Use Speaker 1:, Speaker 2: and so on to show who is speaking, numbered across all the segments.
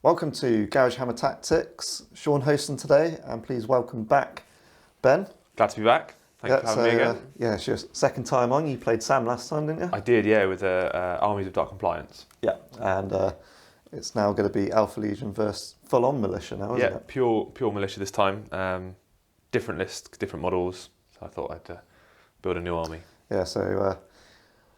Speaker 1: Welcome to Garage Hammer Tactics. Sean hosting today, and please welcome back Ben.
Speaker 2: Glad to be back. Thanks for having me again.
Speaker 1: It's your second time on. You played Sam last time, didn't you?
Speaker 2: I did, yeah, with Armies of Dark Compliance.
Speaker 1: Yeah, and it's now going to be Alpha Legion versus full-on Militia now, isn't it?
Speaker 2: Pure Militia this time. Different list, different models. So I thought I'd build a new army.
Speaker 1: Yeah, so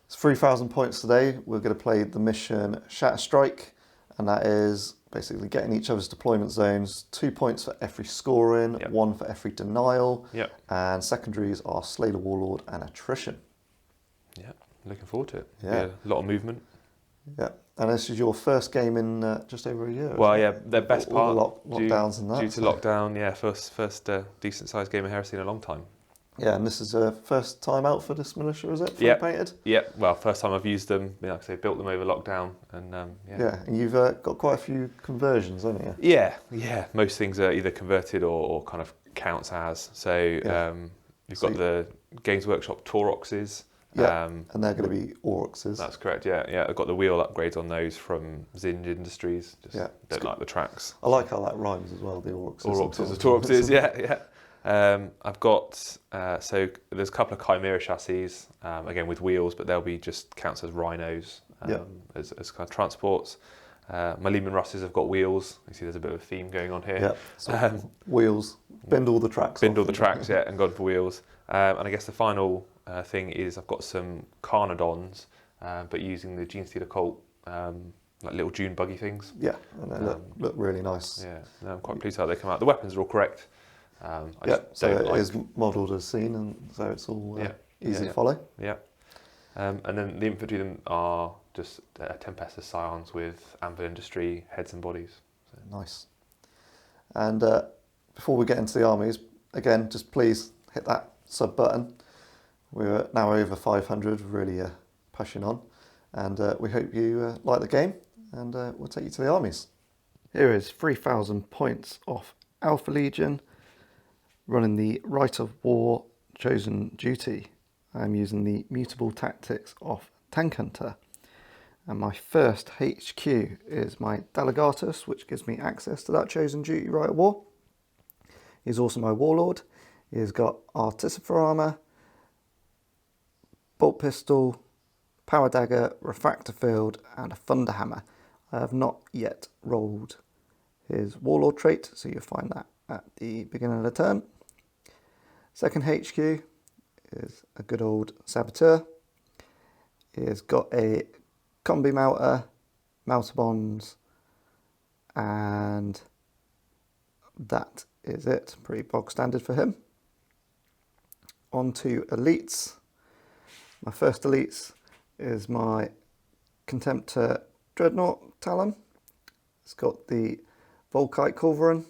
Speaker 1: it's 3,000 points today. We're going to play the mission Shatter Strike, and that is basically getting each other's deployment zones, 2 points for every scoring, 1 for every denial, and secondaries are Slay the Warlord and Attrition.
Speaker 2: Yeah, looking forward to it.
Speaker 1: Yeah.
Speaker 2: A lot of movement.
Speaker 1: Yeah, and this is your first game in just over a year.
Speaker 2: Well, yeah, the best part
Speaker 1: lockdowns and that.
Speaker 2: Due to lockdown, yeah, first decent sized game of Heresy in a long time.
Speaker 1: Yeah, and this is first time out for this Militia, is it?
Speaker 2: Yeah.
Speaker 1: Painted? Yeah.
Speaker 2: Well, first time I've used them. Like I say, built them over lockdown, and
Speaker 1: Yeah, and you've got quite a few conversions, haven't you?
Speaker 2: Yeah. Most things are either converted or kind of counts as. So you've got the Games Workshop Tauroxes.
Speaker 1: Yeah, and they're going to be Auroxes.
Speaker 2: That's correct. Yeah. I've got the wheel upgrades on those from Zinj Industries. Don't like the tracks.
Speaker 1: I like how that rhymes as well. The Auroxes.
Speaker 2: Auroxes, the Tauroxes. Yeah. I've got, so there's a couple of Chimera chassis, again with wheels, but they'll be just counts as rhinos as kind of transports. My Lehman Russes have got wheels. You see there's a bit of a theme going on here.
Speaker 1: Yeah, so wheels, bend all the tracks.
Speaker 2: And gone for wheels. And I guess the final thing is I've got some Carnodons, but using the Gene Stealer Colt, like little dune buggy things.
Speaker 1: Yeah, and they look really nice.
Speaker 2: Yeah, I'm quite pleased how they come out. The weapons are all correct.
Speaker 1: So it is modelled as seen, and so it's all easy to follow.
Speaker 2: Yeah, and then the infantry them are just Tempestus Scions with Anvil Industry heads and bodies. So.
Speaker 1: Nice. And before we get into the armies, again, just please hit that sub button. We're now over 500, really pushing on, and we hope you like the game, and we'll take you to the armies. Here is 3,000 points off Alpha Legion. Running the Rite of War Chosen Duty. I'm using the mutable tactics of Tank Hunter. And my first HQ is my Delegatus, which gives me access to that Chosen Duty Rite of War. He's also my Warlord. He's got Artificer armour, bolt pistol, power dagger, refractor field, and a thunder hammer. I have not yet rolled his Warlord trait, so you'll find that at the beginning of the turn. Second HQ is a good old Saboteur. He's got a combi melter, melter bombs, and that is it. Pretty bog standard for him. On to elites. My first elites is my Contemptor Dreadnought Talon. It's got the Volkite Culverin,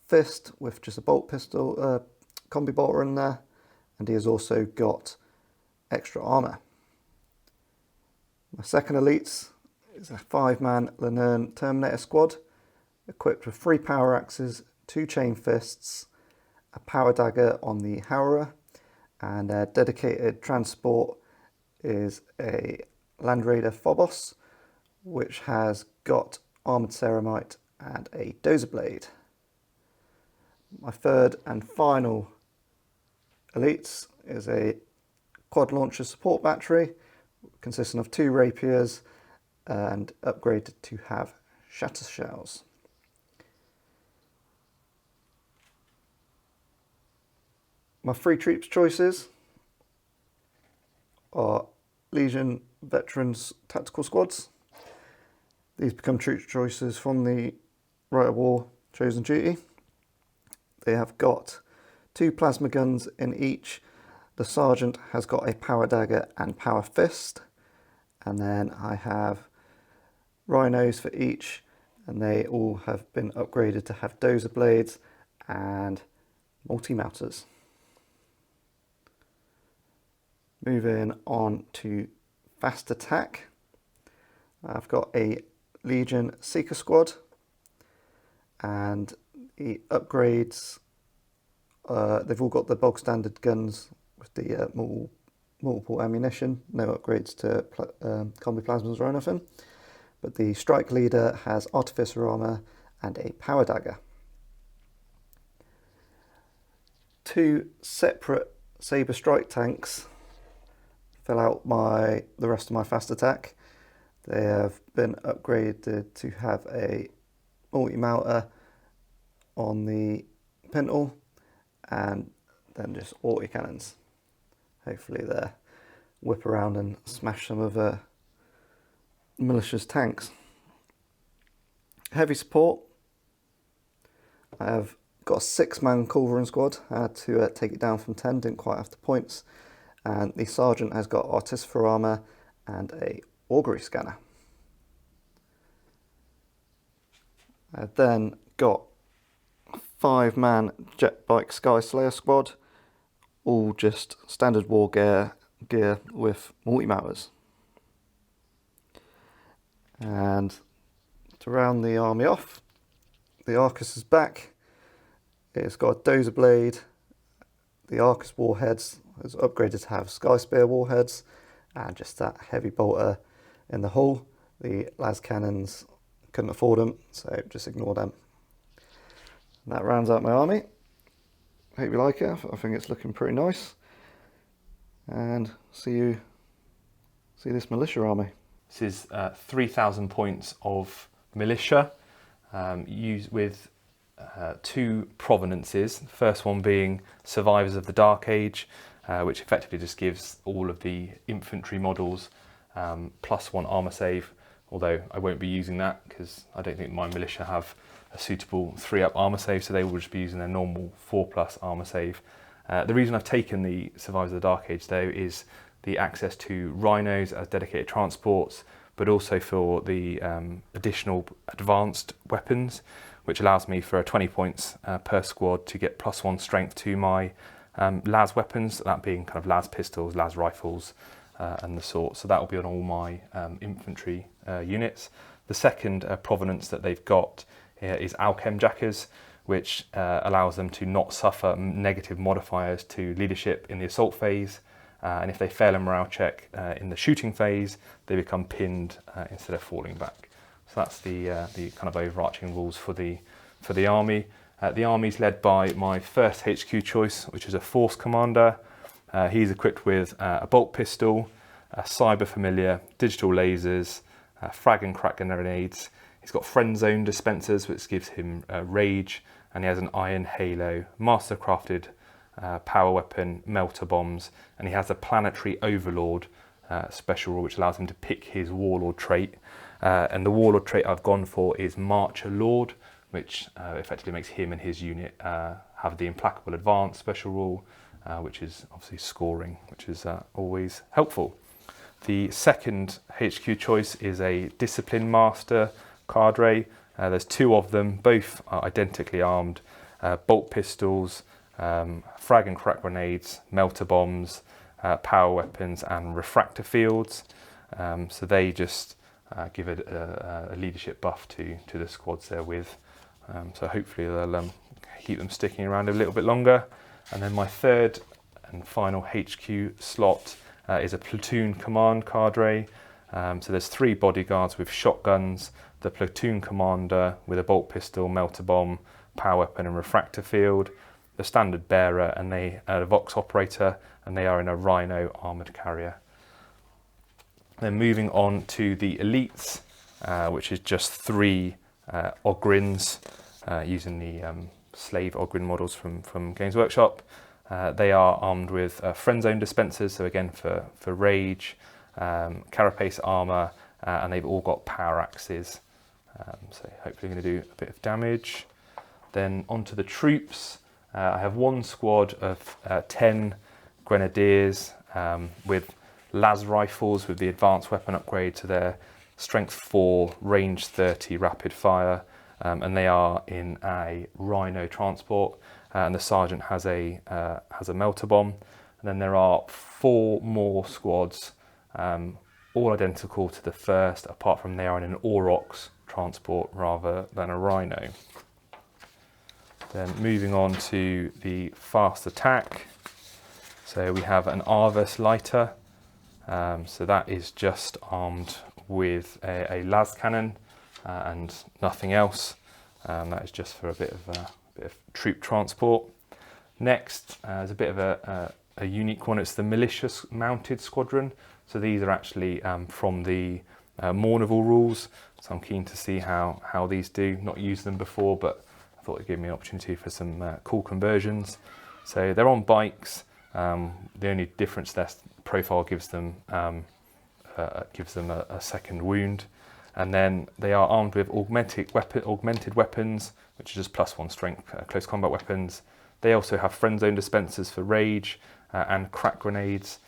Speaker 1: fist with just a bolt pistol, combi bolter in there, and he has also got extra armour. My second elites is a 5-man Lernaen Terminator squad, equipped with 3 power axes, 2 chainfists, a power dagger on the Harrower, and a dedicated transport is a Land Raider Phobos, which has got armoured Ceramite and a Dozer blade. My third and final elites is a quad launcher support battery consisting of 2 rapiers and upgraded to have shatter shells. My 3 troops choices are Legion Veterans Tactical Squads. These become troop choices from the Rite of War Chosen Duty. They have got 2 plasma guns in each. The sergeant has got a power dagger and power fist, and then I have rhinos for each, and they all have been upgraded to have dozer blades and multi-melters. Moving on to fast attack, I've got a Legion Seeker Squad, and the upgrades, they've all got the bog standard guns with the multiple ammunition, no upgrades to combi plasmas or anything, but the strike leader has Artificer armour and a power dagger. 2 separate saber strike tanks fill out the rest of my fast attack. They have been upgraded to have a multi-mounter on the pintle and then just auto cannons. Hopefully they whip around and smash some of militia's tanks. Heavy support. I have got a 6-man Culverin squad. I had to take it down from 10, didn't quite have the points. And the sergeant has got Artificer armour and a augury scanner. I then got a 5-man jet bike Sky Slayer squad, all just standard war gear with multi-mowers. And to round the army off, the Arcus is back. It's got a Dozer blade. The Arcus warheads is upgraded to have Sky Spear warheads, and just that heavy bolter in the hull. The las cannons couldn't afford them, so just ignore them. And that rounds out my army. Hope you like it. I think it's looking pretty nice. And see this militia army.
Speaker 2: This is 3,000 points of militia, used with 2 provenances. The first one being Survivors of the Dark Age, which effectively just gives all of the infantry models +1 armour save, although I won't be using that because I don't think my militia have a suitable 3-up armour save, so they will just be using their normal 4+ armour save. The reason I've taken the Survivors of the Dark Age though is the access to rhinos as dedicated transports, but also for the additional advanced weapons, which allows me for 20 points per squad to get +1 strength to my las weapons, that being kind of las pistols, las rifles, and the sort. So that will be on all my infantry units. The second provenance that they've got is Alchem Jackers, which allows them to not suffer negative modifiers to leadership in the assault phase. And if they fail a morale check in the shooting phase, they become pinned instead of falling back. So that's the kind of overarching rules for the army. The army is led by my first HQ choice, which is a Force Commander. He's equipped with a bolt pistol, a cyber familiar, digital lasers, frag and crack grenades. He's got friend zone dispensers, which gives him rage, and he has an iron halo, master crafted power weapon, melter bombs, and he has a planetary overlord special rule, which allows him to pick his warlord trait. And the warlord trait I've gone for is Marcher Lord, which effectively makes him and his unit have the implacable advance special rule, which is obviously scoring, which is always helpful. The second HQ choice is a Discipline Master cadre. There's 2 of them, both are identically armed, bolt pistols, frag and crack grenades, melter bombs, power weapons and refractor fields. So they just give a leadership buff to the squads they're with. So hopefully they'll keep them sticking around a little bit longer. And then my third and final HQ slot is a platoon command cadre. So there's 3 bodyguards with shotguns, the platoon commander with a bolt pistol, melter bomb, power weapon and refractor field, the standard bearer and a Vox operator, and they are in a Rhino armoured carrier. Then moving on to the elites, which is just 3 Ogrins, using the slave Ogrin models from Games Workshop. They are armed with friend zone dispensers, so again for rage, carapace armour, and they've all got power axes. So hopefully going to do a bit of damage. Then onto the troops. I have 1 squad of 10 grenadiers with las rifles with the advanced weapon upgrade to their strength 4, range 30 rapid fire, and they are in a Rhino transport, and the sergeant has a melter bomb. And then there are 4 more squads, all identical to the first, apart from they are in an Aurochs transport rather than a Rhino. Then moving on to the fast attack. So we have an Arvus lighter. So that is just armed with a las cannon and nothing else. That is just for a bit of troop transport. Next is a bit of a unique one. It's the Militia Mounted Squadron. So these are actually from the Mournival rules. So I'm keen to see how these do. Not used them before, but I thought it'd give me an opportunity for some cool conversions. So they're on bikes. The only difference their profile gives them a second wound, and then they are armed with augmented weapons, which is just +1 strength close combat weapons. They also have friend zone dispensers for rage and crack grenades.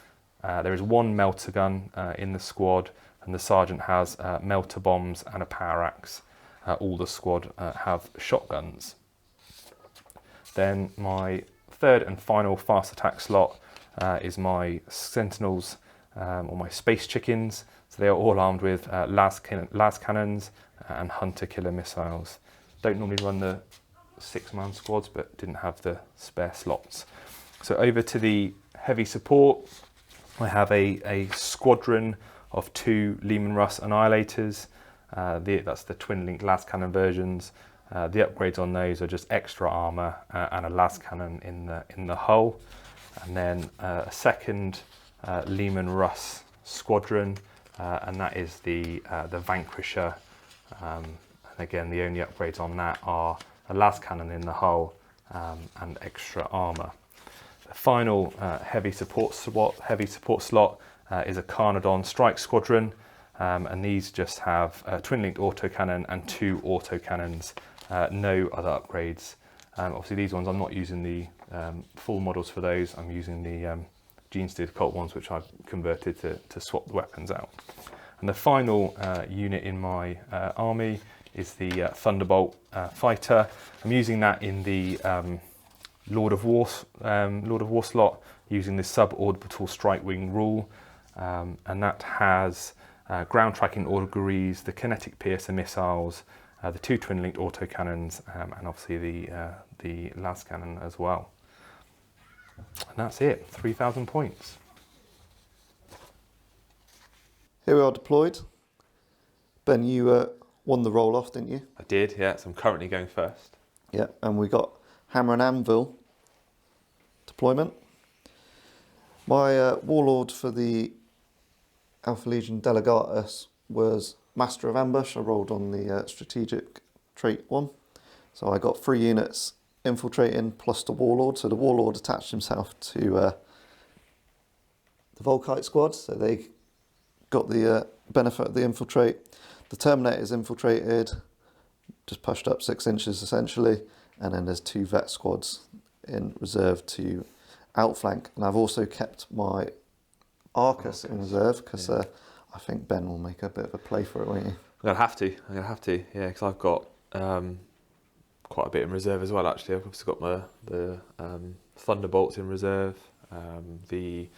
Speaker 2: There is one Meltagun in the squad, and the sergeant has melter bombs and a power axe. All the squad have shotguns. Then my third and final fast attack slot is my Sentinels, or my Space Chickens. So they are all armed with las cannons and hunter killer missiles. Don't normally run the 6-man squads, but didn't have the spare slots. So over to the heavy support, I have a squadron of 2 Leman Russ Annihilators. That's the twin-linked las cannon versions. The upgrades on those are just extra armour and a las cannon in the hull, and then a second Leman Russ squadron, and that is the Vanquisher. And again, the only upgrades on that are a las cannon in the hull and extra armour. The final heavy support slot is a Carnodon Strike Squadron, and these just have a twin-linked autocannon and 2 autocannons. No other upgrades. Obviously these ones I'm not using the full models for those. I'm using the Gene Steered Cult ones, which I've converted to swap the weapons out. And the final unit in my army is the Thunderbolt fighter. I'm using that in the Lord of War slot, using the suborbital strike wing rule, and that has ground tracking auguries, the kinetic piercer missiles, the 2 twin-linked autocannons, and obviously the las cannon as well. And that's it, 3,000 points.
Speaker 1: Here we are deployed. Ben, you won the roll-off, didn't you?
Speaker 2: I did, yeah, so I'm currently going first.
Speaker 1: Yeah, and we got Hammer and Anvil deployment. My Warlord for the Alpha Legion Delegatus was Master of Ambush. I rolled on the strategic trait 1. So I got 3 units infiltrating plus the Warlord. So the Warlord attached himself to the Volkite squad. So they got the benefit of the infiltrate. The Terminator is infiltrated, just pushed up 6 inches essentially. And then there's 2 vet squads in reserve to outflank. And I've also kept my Arcus in reserve because I think Ben will make a bit of a play for it, won't you?
Speaker 2: I'm gonna have to, yeah, because I've got quite a bit in reserve as well. Actually, I've also got the Thunderbolts in reserve, the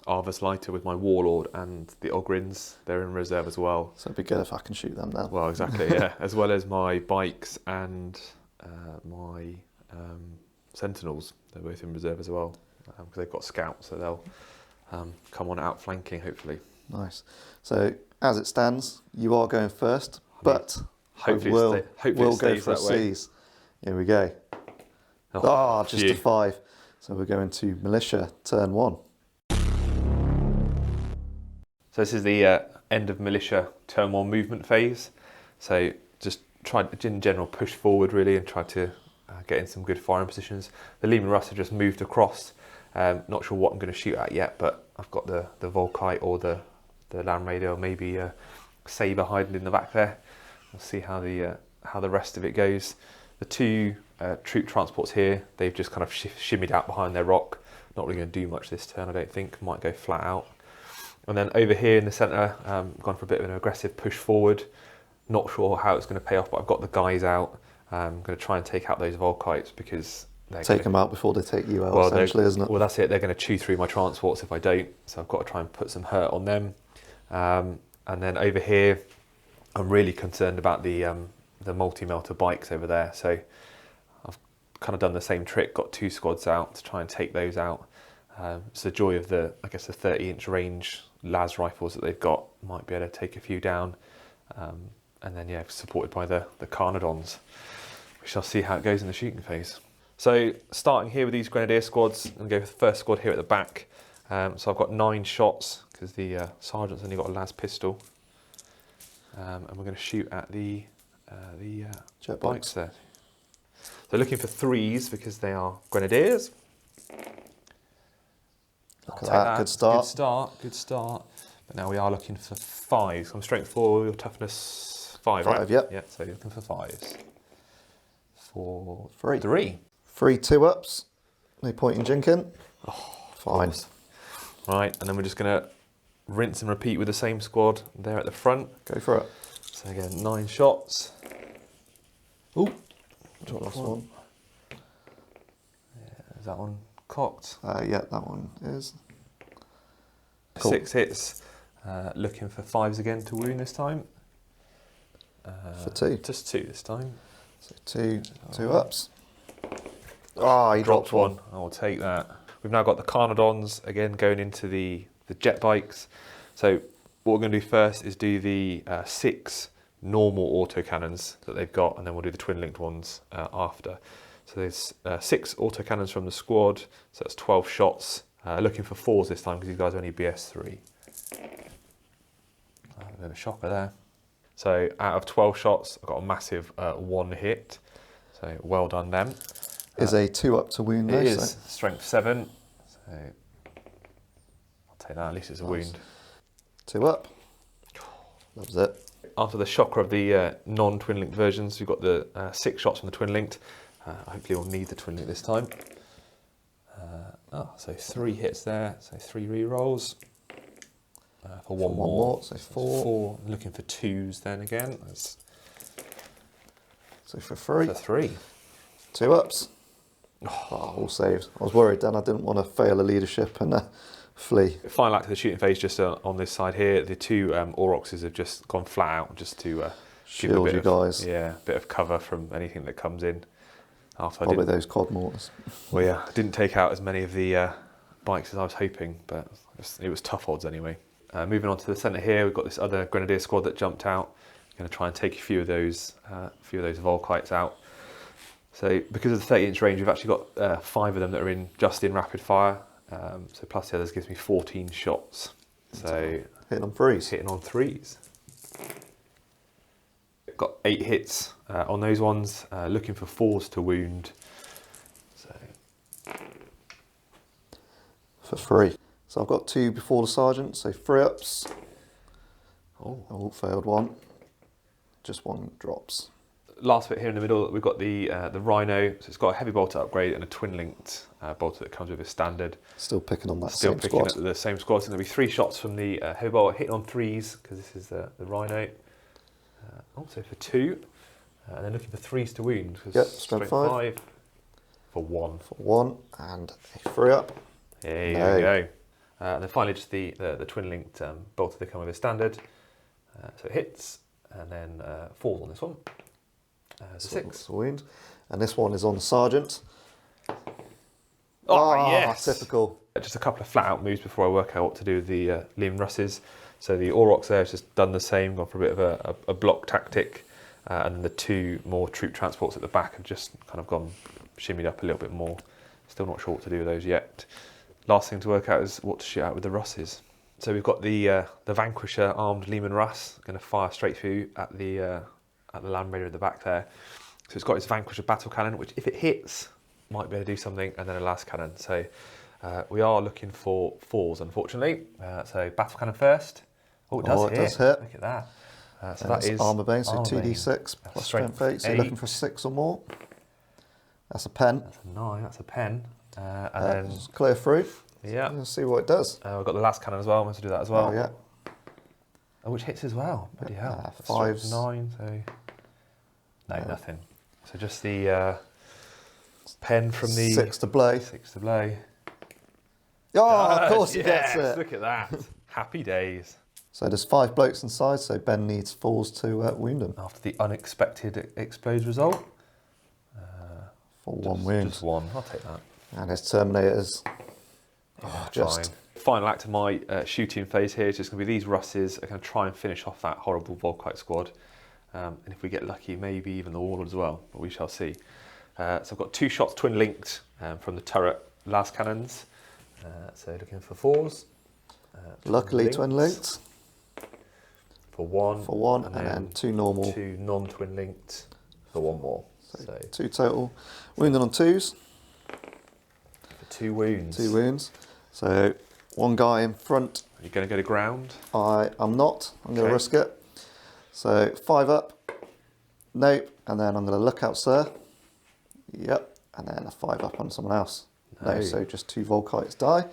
Speaker 2: Arvus Lighter with my Warlord, and the Ogrins, they're in reserve as well.
Speaker 1: So it'd be good if I can shoot them now.
Speaker 2: Well, exactly, yeah. As well as my bikes and my Sentinels, they're both in reserve as well, because they've got scouts, so they'll come on outflanking hopefully.
Speaker 1: Nice. So as it stands, you are going first, but
Speaker 2: hopefully
Speaker 1: we'll
Speaker 2: it
Speaker 1: go
Speaker 2: stays
Speaker 1: for a
Speaker 2: that way.
Speaker 1: C's. Here we go. Just a 5. So we're going to Militia, turn 1.
Speaker 2: So this is the end of Militia turn 1 movement phase. So just try in general push forward really and try to get in some good firing positions. The Leman Russ have just moved across. Not sure what I'm going to shoot at yet, but I've got the Volkite or the Land Raider, or maybe a Sabre hiding in the back there. We'll see how the rest of it goes. The 2 troop transports here, they've just kind of shimmied out behind their rock. Not really going to do much this turn, I don't think. Might go flat out. And then over here in the centre, gone for a bit of an aggressive push forward. Not sure how it's going to pay off, but I've got the guys out. I'm going to try and take out those Volkites because
Speaker 1: take them out before they take you out, essentially, isn't it?
Speaker 2: Well, that's it. They're going to chew through my transports if I don't. So I've got to try and put some hurt on them. And then over here, I'm really concerned about the multi-melter bikes over there. So I've kind of done the same trick, got 2 squads out to try and take those out. It's the joy of the 30-inch range las rifles that they've got might be able to take a few down. And then, yeah, supported by the Carnodons. We shall see how it goes in the shooting phase. So, starting here with these Grenadier squads, and go for the first squad here at the back. So I've got 9 shots, because the Sergeant's only got a las pistol. And we're going to shoot at the
Speaker 1: jet
Speaker 2: bikes there. So looking for 3s, because they are Grenadiers.
Speaker 1: Look at that, good start.
Speaker 2: Good start. But now we are looking for 5s. I'm strength 4, your toughness 5, right?
Speaker 1: 5, yep.
Speaker 2: Yeah, so you're looking for 5s. 4,
Speaker 1: 3.
Speaker 2: 3.
Speaker 1: 3 2-ups. No point in jinking. Oh, fine.
Speaker 2: Right, and then we're just going to rinse and repeat with the same squad there at the front.
Speaker 1: Go for it.
Speaker 2: So again, 9 shots. Ooh,
Speaker 1: Drop last one.
Speaker 2: Yeah, is that one cocked?
Speaker 1: Yeah, that one is.
Speaker 2: Cool. 6 hits. Looking for 5s again to wound this time.
Speaker 1: For 2.
Speaker 2: Just 2 this time.
Speaker 1: So 2 2-ups. Ah, he dropped one.
Speaker 2: I'll take that. We've now got the Carnodons again going into the jet bikes. So what we're going to do first is do the 6 normal autocannons that they've got, and then we'll do the twin-linked ones after. So there's 6 autocannons from the squad, so that's 12 shots. Looking for 4s this time, because these guys are only BS3. A bit of a shocker there. So out of 12 shots, I've got a massive 1 hit. So well done them.
Speaker 1: Is a 2-up to wound though.
Speaker 2: It is,
Speaker 1: so.
Speaker 2: strength 7. So I'll take that, at least it's a wound.
Speaker 1: 2-up. Loves it.
Speaker 2: After the shocker of the non-twin linked versions, we've got the 6 shots from the twin linked. Hopefully we'll need the twin link this time. So 3 hits there, so 3 re-rolls. For one more.
Speaker 1: So 4.
Speaker 2: Looking for 2s then again.
Speaker 1: So for 3.
Speaker 2: For 3.
Speaker 1: 2-ups. Oh, all saved. I was worried then I didn't want to fail a leadership and flee.
Speaker 2: Final act of the shooting phase, just on this side here, the 2 Aurochses have just gone flat out just to give
Speaker 1: Shield
Speaker 2: a bit
Speaker 1: you guys.
Speaker 2: Yeah, a bit of cover from anything that comes in.
Speaker 1: Probably those quad mortars.
Speaker 2: Well, yeah, I didn't take out as many of the bikes as I was hoping, but it was tough odds anyway. Moving on to the centre here, we've got this other Grenadier squad that jumped out. Going to try and take a few of those Volkites out. So because of the 30-inch range, we've actually got 5 of them that are just in rapid fire. So plus the others gives me 14 shots. So
Speaker 1: hitting on 3s.
Speaker 2: Hitting on 3s. Got 8 hits on those ones. Looking for 4s to wound. So
Speaker 1: for 3. So I've got 2 before the sergeant. So 3-ups. Oh, failed 1. Just 1 drops.
Speaker 2: Last bit here in the middle, we've got the Rhino. So it's got a heavy bolter upgrade and a twin-linked bolter that comes with a standard.
Speaker 1: Still picking on that
Speaker 2: Still
Speaker 1: same
Speaker 2: picking
Speaker 1: squad.
Speaker 2: at the same squad. So there'll be 3 shots from the heavy bolter, hitting on 3s, because this is the Rhino. Also for 2. And then looking for 3s to wound.
Speaker 1: Yep, strength 5.
Speaker 2: For 1.
Speaker 1: For 1, and a 3-up.
Speaker 2: There you go. And then finally just the twin-linked bolter that come with a standard. So it hits, and then 4 on this one. 6.
Speaker 1: Wound. And this one is on the sergeant.
Speaker 2: Oh, yes!
Speaker 1: Typical.
Speaker 2: Just a couple of flat-out moves before I work out what to do with the Liam Russes. So the Aurochs there has just done the same, gone for a bit of a block tactic. And then the 2 more troop transports at the back have just kind of gone shimmied up a little bit more. Still not sure what to do with those yet. Last thing to work out is what to shoot out with the Russes. So we've got the Vanquisher armed Leman Russ, going to fire straight through at the Land Raider at the back there. So it's got its Vanquisher battle cannon, which if it hits, might be able to do something, and then a las cannon. So we are looking for 4s, unfortunately. So battle cannon first. Oh, it does hit. Look at that. So that is
Speaker 1: armour bane, so 2d6 plus strength 8. So you're looking for 6 or more. That's a pen.
Speaker 2: That's a 9. That's a pen. And then
Speaker 1: clear through.
Speaker 2: Yeah.
Speaker 1: Let's see what it does.
Speaker 2: We've got the las cannon as well. I'm going to do that as well.
Speaker 1: Oh, yeah.
Speaker 2: Which hits as well. Bloody hell.
Speaker 1: 5s.
Speaker 2: 9. So no, nothing. So just the pen from the
Speaker 1: 6 to blade.
Speaker 2: 6 to blade.
Speaker 1: Oh, of course he gets it.
Speaker 2: Look at that. Happy days.
Speaker 1: So there's 5 blokes inside, so Ben needs 4s to wound him.
Speaker 2: After the unexpected explode result.
Speaker 1: For 1 wound.
Speaker 2: Just 1. I'll take that.
Speaker 1: And his Terminators.
Speaker 2: Oh,
Speaker 1: just
Speaker 2: Final act of my shooting phase here is just going to be these Russes are going to try and finish off that horrible Volkite squad. And if we get lucky, maybe even the Warlord as well, but we shall see. So I've got 2 shots twin linked from the turret las cannons. So looking for 4s.
Speaker 1: Luckily twin linked.
Speaker 2: For 1.
Speaker 1: For 1, and then 2 normal.
Speaker 2: 2 non-twin linked for 1 more.
Speaker 1: So 2 total. Wounded on 2s.
Speaker 2: For 2 wounds.
Speaker 1: 2 wounds. So 1 guy in front.
Speaker 2: Are you going to go to ground?
Speaker 1: I'm not. I'm going to risk it. So 5 up. Nope. And then I'm going to look out, sir. Yep. And then a 5 up on someone else. No. So just 2 Volkites die.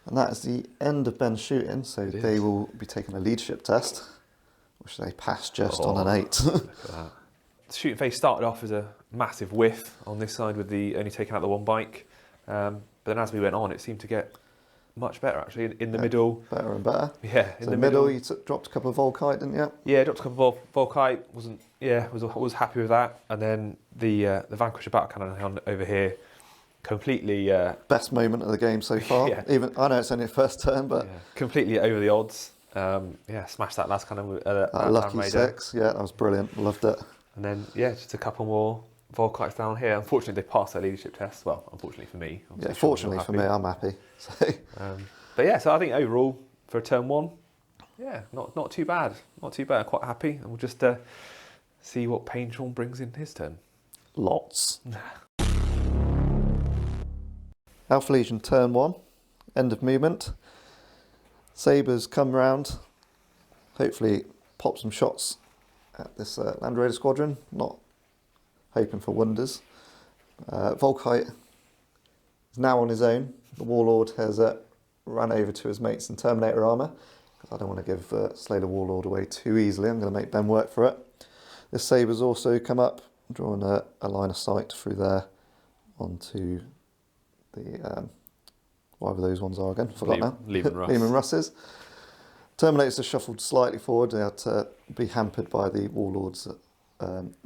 Speaker 1: And that is the end of Ben's shooting. So they will be taking a leadership test, which they passed just on an 8.
Speaker 2: Look at that. The shooting phase started off as a massive whiff on this side with the only taking out the 1 bike. But then as we went on, it seemed to get much better actually. In the middle.
Speaker 1: Better and better.
Speaker 2: Yeah,
Speaker 1: in the middle you dropped a couple of Volkite, didn't you?
Speaker 2: Yeah, dropped a couple of Volkite. Was happy with that. And then the Vanquisher battle cannon over here, completely
Speaker 1: best moment of the game so far.
Speaker 2: Yeah.
Speaker 1: Even I know it's only the first turn, but
Speaker 2: completely over the odds. Smashed that last cannon with that
Speaker 1: lucky 6. Yeah, that was brilliant. Loved it.
Speaker 2: And then just a couple more Volkites down here. Unfortunately, they passed their leadership test. Well, unfortunately for me.
Speaker 1: Yeah, fortunately for me, I'm happy. So.
Speaker 2: So I think overall for turn 1, not too bad. Not too bad. Quite happy. And we'll just see what Paintrawn brings in his turn.
Speaker 1: Lots. Alpha Legion turn 1. End of movement. Sabres come round. Hopefully pop some shots at this Land Raider squadron. Not hoping for wonders. Volkite is now on his own. The Warlord has run over to his mates in Terminator armour, because I don't want to give Slay the Warlord away too easily. I'm going to make Ben work for it. This Sabre's also come up, drawing a line of sight through there onto the whatever those ones are again. Forgot now. Lehman Russes. Terminators are shuffled slightly forward. They had to be hampered by the Warlords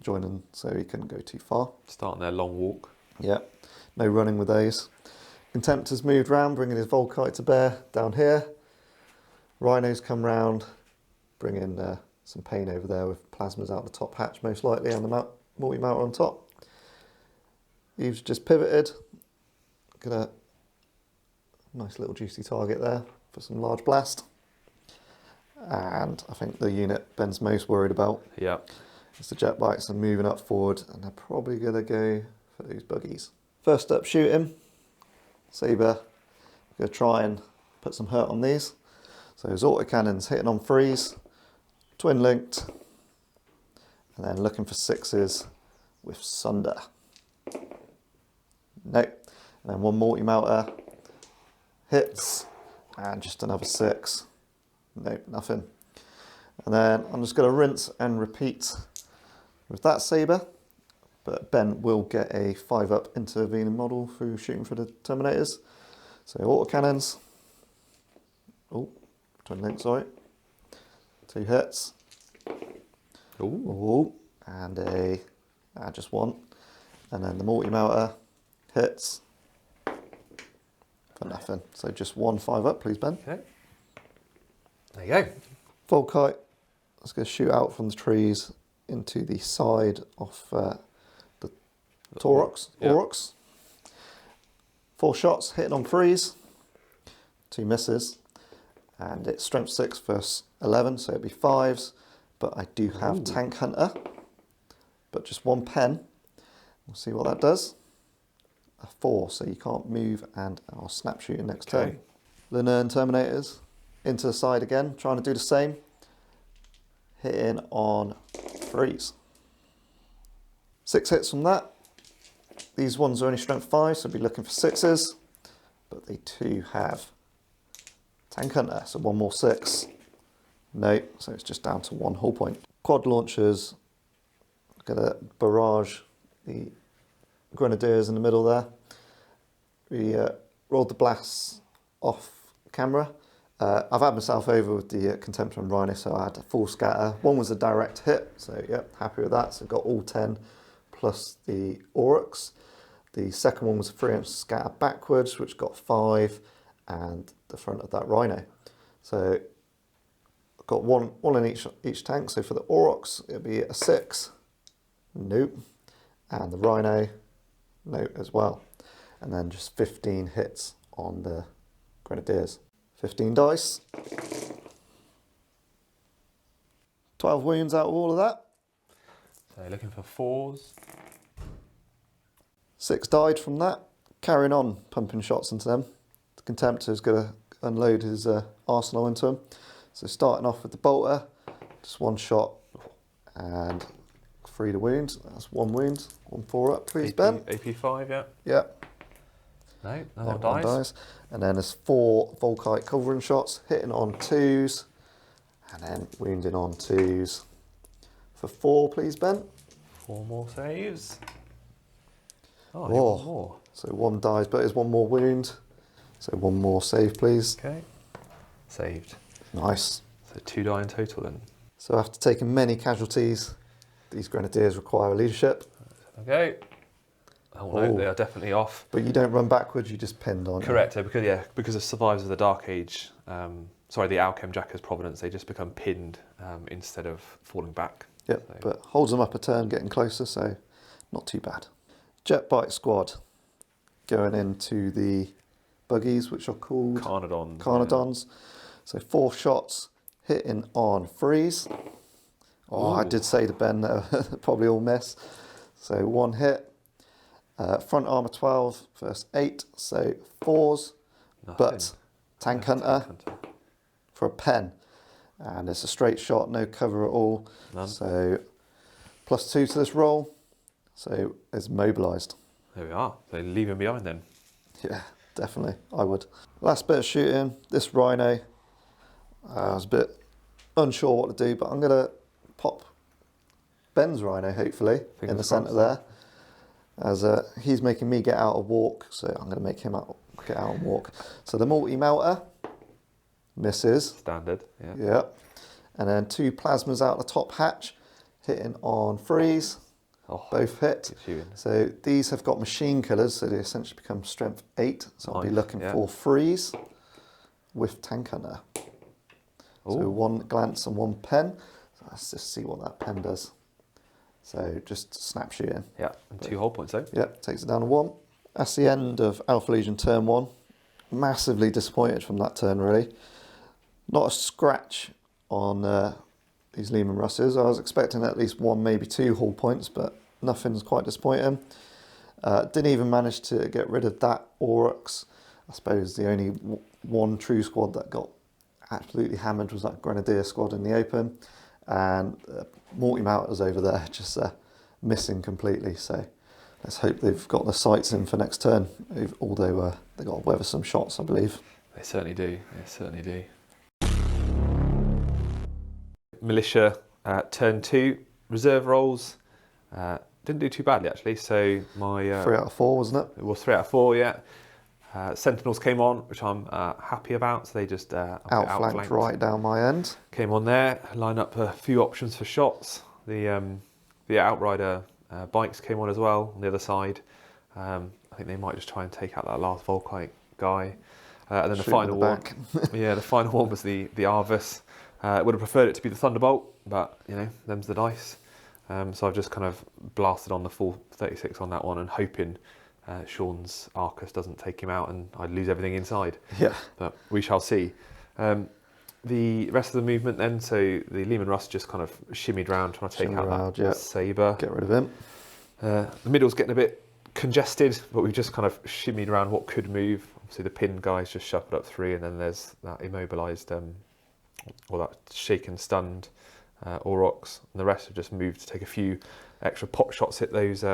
Speaker 1: joining, so he couldn't go too far.
Speaker 2: Starting their long walk.
Speaker 1: Yeah, no running with those. Contemptor's moved round, bringing his Volkite to bear down here. Rhinos come round, bringing some pain over there with plasmas out the top hatch most likely, and the multi-mounter on top. Eve's just pivoted. Got a nice little juicy target there for some large blast. And I think the unit Ben's most worried about is the jet bikes are moving up forward, and they're probably going to go for those buggies. First up shooting, Sabre, going to try and put some hurt on these. So his autocannons hitting on 3s, twin linked, and then looking for 6s with Sunder. Nope. And then 1 multi-mounter hits, and just another 6. Nope, nothing. And then I'm just going to rinse and repeat with that Sabre, but Ben will get a 5 up intervening model through shooting for the Terminators. So autocannons. Oh, twin link, sorry. 2 hits. Ooh. And just 1. And then the multi-mounter hits for nothing. So just 1 5 up, please, Ben.
Speaker 2: Okay. There you go.
Speaker 1: Volkite. Let's go shoot out from the trees into the side of the Taurox. Aurochs. 4 shots, hitting on 3s. 2 misses. And it's strength 6 versus 11, so it'd be 5s. But I do have Tank Hunter. But just 1 pen. We'll see what that does. A 4, so you can't move, and I'll snap shooting next turn. Lernaen Terminators into the side again, trying to do the same. Hitting on 3s. 6 hits from that. These ones are only strength 5, so I'll be looking for 6s. But they too have Tank Hunter, so 1 more 6. No, so it's just down to 1 hull point. Quad launchers, gonna barrage the Grenadiers in the middle there. We rolled the blasts off camera. I've had myself over with the Contemptor and Rhino, so I had a full scatter. 1 was a direct hit, so yeah, happy with that. So got all 10 plus the Aurochs. The second one was a 3-inch scatter backwards, which got 5, and the front of that Rhino. So I've got one in each tank. So for the Aurochs, it'll be a 6. Nope. And the Rhino, nope as well. And then just 15 hits on the Grenadiers. 15 dice. 12 wounds out of all of that.
Speaker 2: So looking for 4s.
Speaker 1: 6 died from that. Carrying on, pumping shots into them. The Contemptor is going to unload his arsenal into them. So starting off with the Bolter, just 1 shot and 3 to wound. That's 1 wound. 1 4 up, please, Ben.
Speaker 2: AP 5, yeah.
Speaker 1: Yeah.
Speaker 2: No, no
Speaker 1: That
Speaker 2: one dies.
Speaker 1: And then there's 4 Volkite Culverin shots, hitting on 2s, and then wounding on 2s. For 4, please, Ben.
Speaker 2: 4 more saves. Oh,
Speaker 1: Whoa.
Speaker 2: 1 more.
Speaker 1: So 1 dies, but there's 1 more wound. So 1 more save, please.
Speaker 2: Okay. Saved.
Speaker 1: Nice.
Speaker 2: So 2 die in total then.
Speaker 1: So after taking many casualties, these Grenadiers require leadership.
Speaker 2: Okay. Oh no, they are definitely off.
Speaker 1: But you don't run backwards, you just pinned on.
Speaker 2: Correct, because of survivors of the Dark Age, the Alchem Jacker's Providence, they just become pinned instead of falling back.
Speaker 1: Yep,
Speaker 2: So.
Speaker 1: but holds them up a turn, getting closer, so not too bad. Jet Bike Squad going into the buggies, which are called Carnodons. Yeah. So 4 shots hitting on 3s. Oh, I did say to Ben that probably all miss. So 1 hit. Front armour 12, first 8, so 4s. Nothing. But Tank Hunter for a pen. And it's a straight shot, no cover at all.
Speaker 2: None.
Speaker 1: So +2 to this roll. So it's mobilised.
Speaker 2: There we are. So leave him behind then.
Speaker 1: Yeah, definitely. I would. Last bit of shooting. This Rhino. I was a bit unsure what to do, but I'm going to pop Ben's Rhino, hopefully, in the centre there. As he's making me get out and walk, so I'm going to make him get out and walk. So the multi-melter misses.
Speaker 2: Standard, yeah.
Speaker 1: Yeah. And then 2 plasmas out the top hatch, hitting on 3s.
Speaker 2: Oh,
Speaker 1: both hit. So these have got machine killers, so they essentially become strength 8. So I'll be looking for 3s with Tank Hunter. So 1 glance and 1 pen. So let's just see what that pen does. So just snap shooting.
Speaker 2: Yeah, and 2 hold points though.
Speaker 1: Yeah, takes it down to 1. That's the end of Alpha Legion turn 1. Massively disappointed from that turn, really. Not a scratch on these Leman Russes. I was expecting at least 1, maybe 2 hold points, but nothing's quite disappointing. Didn't even manage to get rid of that Aurochs. I suppose the only 1 true squad that got absolutely hammered was that Grenadier squad in the open. And multi-melters over there just missing completely. So let's hope they've got the sights in for next turn. Although they've got to weather some shots, I believe.
Speaker 2: They certainly do. They certainly do. Militia turn 2 reserve rolls didn't do too badly actually. So my
Speaker 1: 3 out of 4, wasn't it?
Speaker 2: It was 3 out of 4, yeah. Sentinels came on, which I'm happy about. So they just
Speaker 1: outflanked right down my end.
Speaker 2: Came on there, line up a few options for shots. The Outrider bikes came on as well on the other side. I think they might just try and take out that last Volkite guy. And then the final one, the final one was the Arvis. Would have preferred it to be the Thunderbolt, but them's the dice. So I've just kind of blasted on the full 36 on that one and hoping Sean's Arcus doesn't take him out and I'd lose everything inside.
Speaker 1: Yeah.
Speaker 2: But we shall see. The rest of the movement then, so the Leman Russ just kind of shimmied around trying to take out that Sabre.
Speaker 1: Get rid of him.
Speaker 2: The middle's getting a bit congested, but we've just kind of shimmied around what could move. Obviously the pin guy's just shuffled up 3 and then there's that immobilised, or that shaken, stunned Aurochs. And the rest have just moved to take a few extra pot shots at those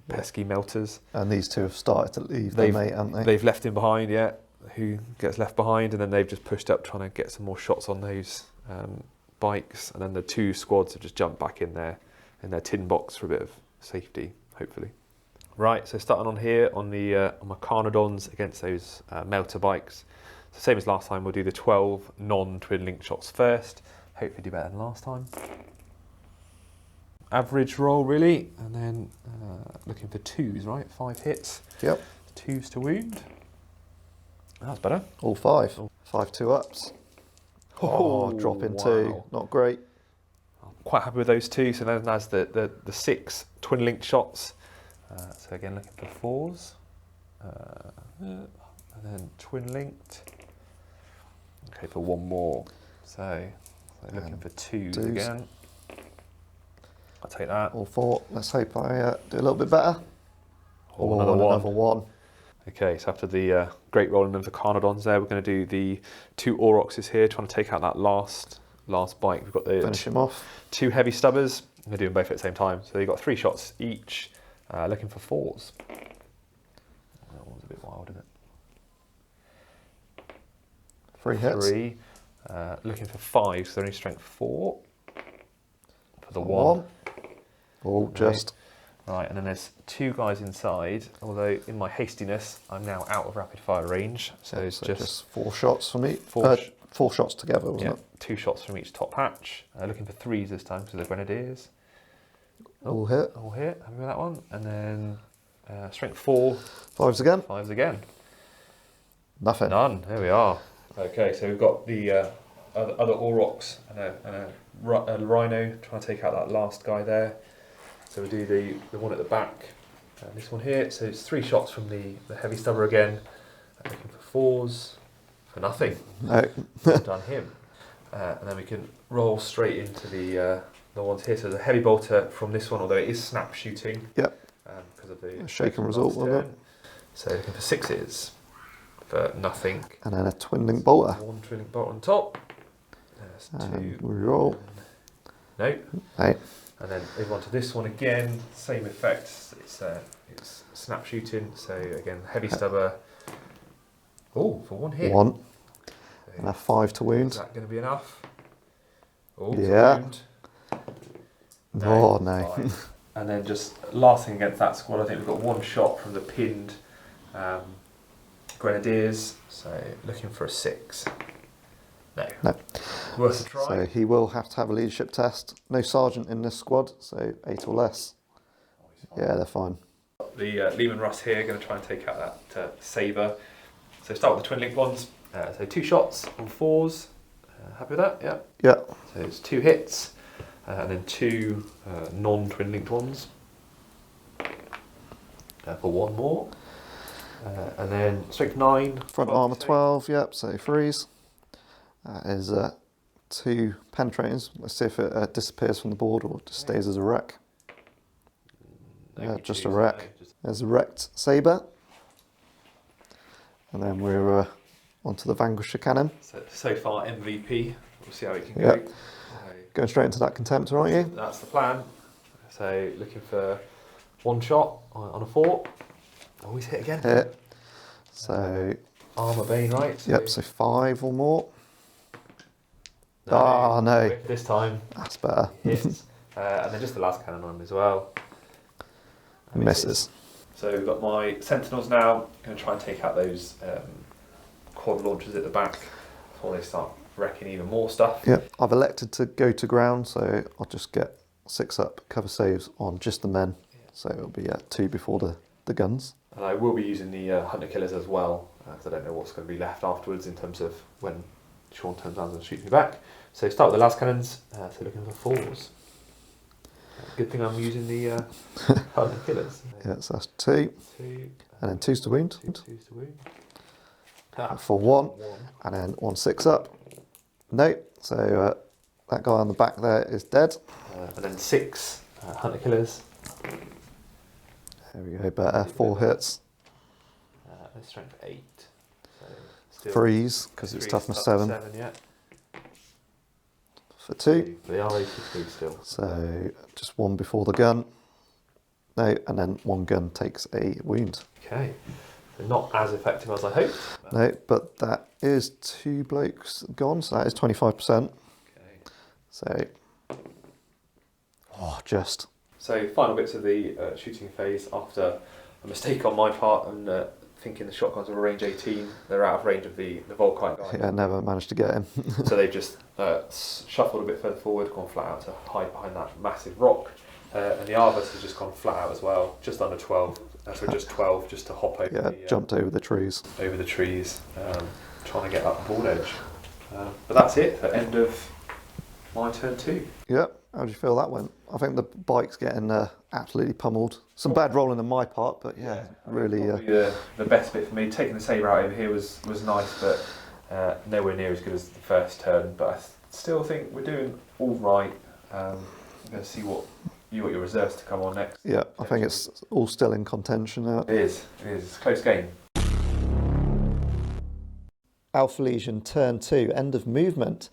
Speaker 2: pesky melters.
Speaker 1: And these 2 have started to leave their mate, haven't they?
Speaker 2: They've left him behind, yeah. Who gets left behind, and then they've just pushed up trying to get some more shots on those bikes, and then the 2 squads have just jumped back in their tin box for a bit of safety, hopefully. Right, so starting on here on my Carnodons against those melter bikes. So same as last time, we'll do the 12 non-twin link shots first. Hopefully do better than last time. Average roll really, and then looking for 2s, right? 5 hits.
Speaker 1: Yep.
Speaker 2: 2s to wound. That's better.
Speaker 1: All 5. 5 2-ups. Oh, dropping 2. Not great.
Speaker 2: Quite happy with those 2. So then there's the 6 twin linked shots. So again, looking for 4s. And then twin linked. Okay, for 1 more. So looking for 2s again. I'll take that.
Speaker 1: All 4. Let's hope I do a little bit better.
Speaker 2: Oh, another
Speaker 1: 1.
Speaker 2: Okay, so after the great rolling of the Carnodons there, we're going to do the 2 Aurochses here, trying to take out that last bite. We've got the
Speaker 1: Finish him off.
Speaker 2: 2 heavy stubbers. We're doing both at the same time. So you've got 3 shots each, looking for 4s. That one's a bit wild, isn't it?
Speaker 1: 3 hits.
Speaker 2: 3. Looking for 5, so they're only strength 4. For the 1.
Speaker 1: Oh, just.
Speaker 2: Right, and then there's 2 guys inside, although in my hastiness, I'm now out of rapid fire range. So it's just
Speaker 1: 4 shots for me. 4 shots together, wasn't it?
Speaker 2: 2 shots from each top hatch. Looking for 3s this time because of the Grenadiers.
Speaker 1: All hit.
Speaker 2: All hit, happy with that one. And then strength 4.
Speaker 1: 5s again.
Speaker 2: 5s again.
Speaker 1: Nothing.
Speaker 2: None, there we are. Okay, so we've got the other Aurochs and a Rhino trying to take out that last guy there. So we do the one at the back, this one here. So it's 3 shots from the heavy stubber again. Looking for 4s, for nothing.
Speaker 1: No.
Speaker 2: Done him. And then we can roll straight into the ones here. So the heavy bolter from this one, although it is snap shooting.
Speaker 1: Yep.
Speaker 2: Because of the
Speaker 1: shaken result, wasn't it?
Speaker 2: So looking for 6s, for nothing.
Speaker 1: And then a twin link bolter.
Speaker 2: 1 twin link bolt on top. There's 2.
Speaker 1: Reroll.
Speaker 2: No.
Speaker 1: No.
Speaker 2: And then move on to this one again, same effect. It's snap shooting. So again, heavy stubber. Oh, for 1 hit.
Speaker 1: 1. And a 5 to wound.
Speaker 2: Is that going to be enough? Oh,
Speaker 1: yeah.
Speaker 2: Wound.
Speaker 1: No, no.
Speaker 2: 5. And then just last thing against that squad, I think we've got 1 shot from the pinned Grenadiers. So looking for a 6. No. Worth a try.
Speaker 1: So he will have to have a leadership test. No sergeant in this squad, so 8 or less. Yeah, they're fine.
Speaker 2: The Lehman Russ here, going to try and take out that Sabre. So start with the twin link ones. So 2 shots on 4s. Happy with that? Yeah.
Speaker 1: Yeah.
Speaker 2: So it's 2 hits, and then 2 non-twin linked ones for 1 more. And then strength 9.
Speaker 1: Front armour 12, yep, so 3s. That is 2 penetrators. Let's see if it disappears from the board or just stays as a wreck. Just a wreck. There's a wrecked Sabre. And then we're onto the Vanquisher cannon.
Speaker 2: So far MVP. We'll see how it can
Speaker 1: Yep.
Speaker 2: go.
Speaker 1: Going straight into that Contemptor, aren't you?
Speaker 2: That's the plan. So looking for 1 shot on a 4. Always hit again.
Speaker 1: Hit. So
Speaker 2: Armour Bane, right? So
Speaker 1: yep, so 5 or more.
Speaker 2: no.
Speaker 1: No.
Speaker 2: This time.
Speaker 1: That's better.
Speaker 2: Hits. And then just the last cannon on as well. And
Speaker 1: Misses.
Speaker 2: So we've got my Sentinels now. Going to try and take out those quad launchers at the back before they start wrecking even more stuff.
Speaker 1: Yep, I've elected to go to ground, so I'll just get 6 up cover saves on just the men. So it'll be 2 before the guns.
Speaker 2: And I will be using the Hunter Killers as well, because I don't know what's going to be left afterwards in terms of when Sean turns around and shoots me back. So start with the last cannons, so looking for 4s. Good thing I'm using the Hunter Killers.
Speaker 1: Yeah, so that's 2.
Speaker 2: 2.
Speaker 1: And then 2s to wound.
Speaker 2: 2s to wound.
Speaker 1: For 1. And then 1 6 up. No, so that guy on the back there is dead.
Speaker 2: And then 6 Hunter Killers.
Speaker 1: There we go, better. 4 hits.
Speaker 2: Strength 8. So still
Speaker 1: 3s, because it's toughness 7.
Speaker 2: 7, yeah.
Speaker 1: For 2.
Speaker 2: They are 83 still.
Speaker 1: So just 1 before the gun. No, and then 1 gun takes a wound.
Speaker 2: Okay. So not as effective as I hoped.
Speaker 1: No, but that is 2 blokes gone, so that is 25%.
Speaker 2: Okay.
Speaker 1: So, just.
Speaker 2: So final bits of the shooting phase after a mistake on my part and thinking the shotguns were range 18. They're out of range of the Volkite guy.
Speaker 1: Yeah, never managed to get him.
Speaker 2: So they've just shuffled a bit further forward, gone flat out to hide behind that massive rock. And the Arvis has just gone flat out as well, just under 12. So just 12, just to hop over.
Speaker 1: Jumped over the trees.
Speaker 2: Over the trees, trying to get up the board edge. But that's it. The end of my turn 2.
Speaker 1: Yep. How do you feel that went? I think the bike's getting absolutely pummeled. Some bad rolling on my part, but really.
Speaker 2: The best bit for me, taking the sabre out over here was nice, but nowhere near as good as the first turn. But I still think we're doing all right. I'm going to see what your reserves to come on next.
Speaker 1: Yeah, I think it's all still in contention now.
Speaker 2: It is. It's a close game.
Speaker 1: Alpha Legion turn 2, end of movement.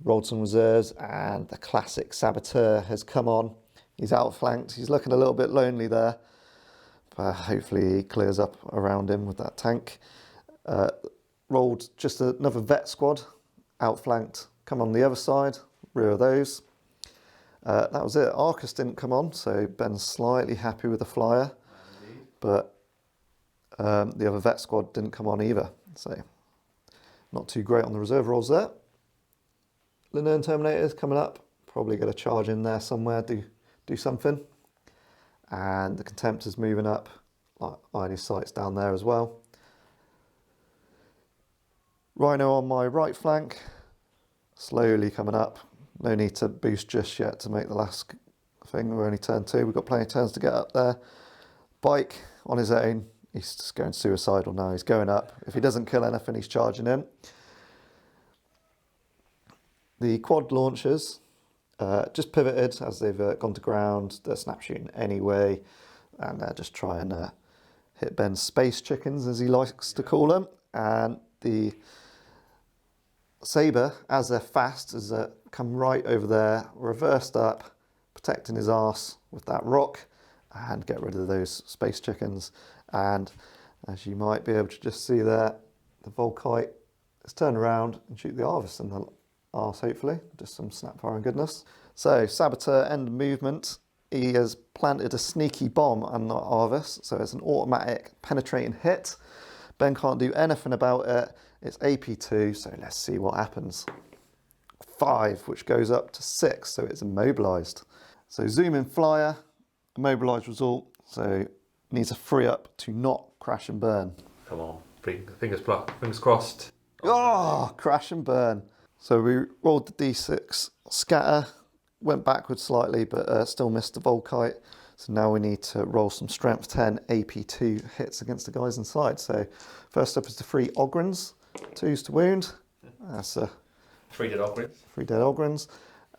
Speaker 1: Rolled some reserves and the classic Saboteur has come on. He's outflanked. He's looking a little bit lonely there. But hopefully he clears up around him with that tank. Rolled just another vet squad. Outflanked. Come on the other side. Rear of those. That was it. Arcus didn't come on, so Ben's slightly happy with the flyer.
Speaker 2: Indeed.
Speaker 1: But the other vet squad didn't come on either. So not too great on the reserve rolls there. Lernaen Terminator's coming up. Probably get a charge in there somewhere, do something. And the Contemptor's moving up. Iron his sights down there as well. Rhino on my right flank. Slowly coming up. No need to boost just yet to make the last thing. We're only turn 2. We've got plenty of turns to get up there. Bike on his own. He's just going suicidal now. He's going up. If he doesn't kill anything, he's charging in. The quad launchers just pivoted as they've gone to ground. They're snap shooting anyway. And they're just trying to hit Ben's space chickens, as he likes to call them. And the Sabre, as they're fast, has come right over there, reversed up, protecting his arse with that rock, and get rid of those space chickens. And as you might be able to just see there, the Volkite has turned around and shoot the Arvis in the arse, hopefully. Just some snapfire and goodness. So, Saboteur, end of movement. He has planted a sneaky bomb on the Arvis, so it's an automatic penetrating hit. Ben can't do anything about it. It's AP2, so let's see what happens. 5, which goes up to 6, so it's immobilised. So zoom in flyer, immobilised result, so needs a 3 up to not crash and burn.
Speaker 2: Come on, fingers crossed.
Speaker 1: Oh, crash and burn. So we rolled the D6 scatter, went backwards slightly, but still missed the Volkite. So now we need to roll some strength 10 AP2 hits against the guys inside. So first up is the 3 Ogrins, 2s to wound. That's
Speaker 2: 3 dead Ogrins.
Speaker 1: 3 dead Ogrins.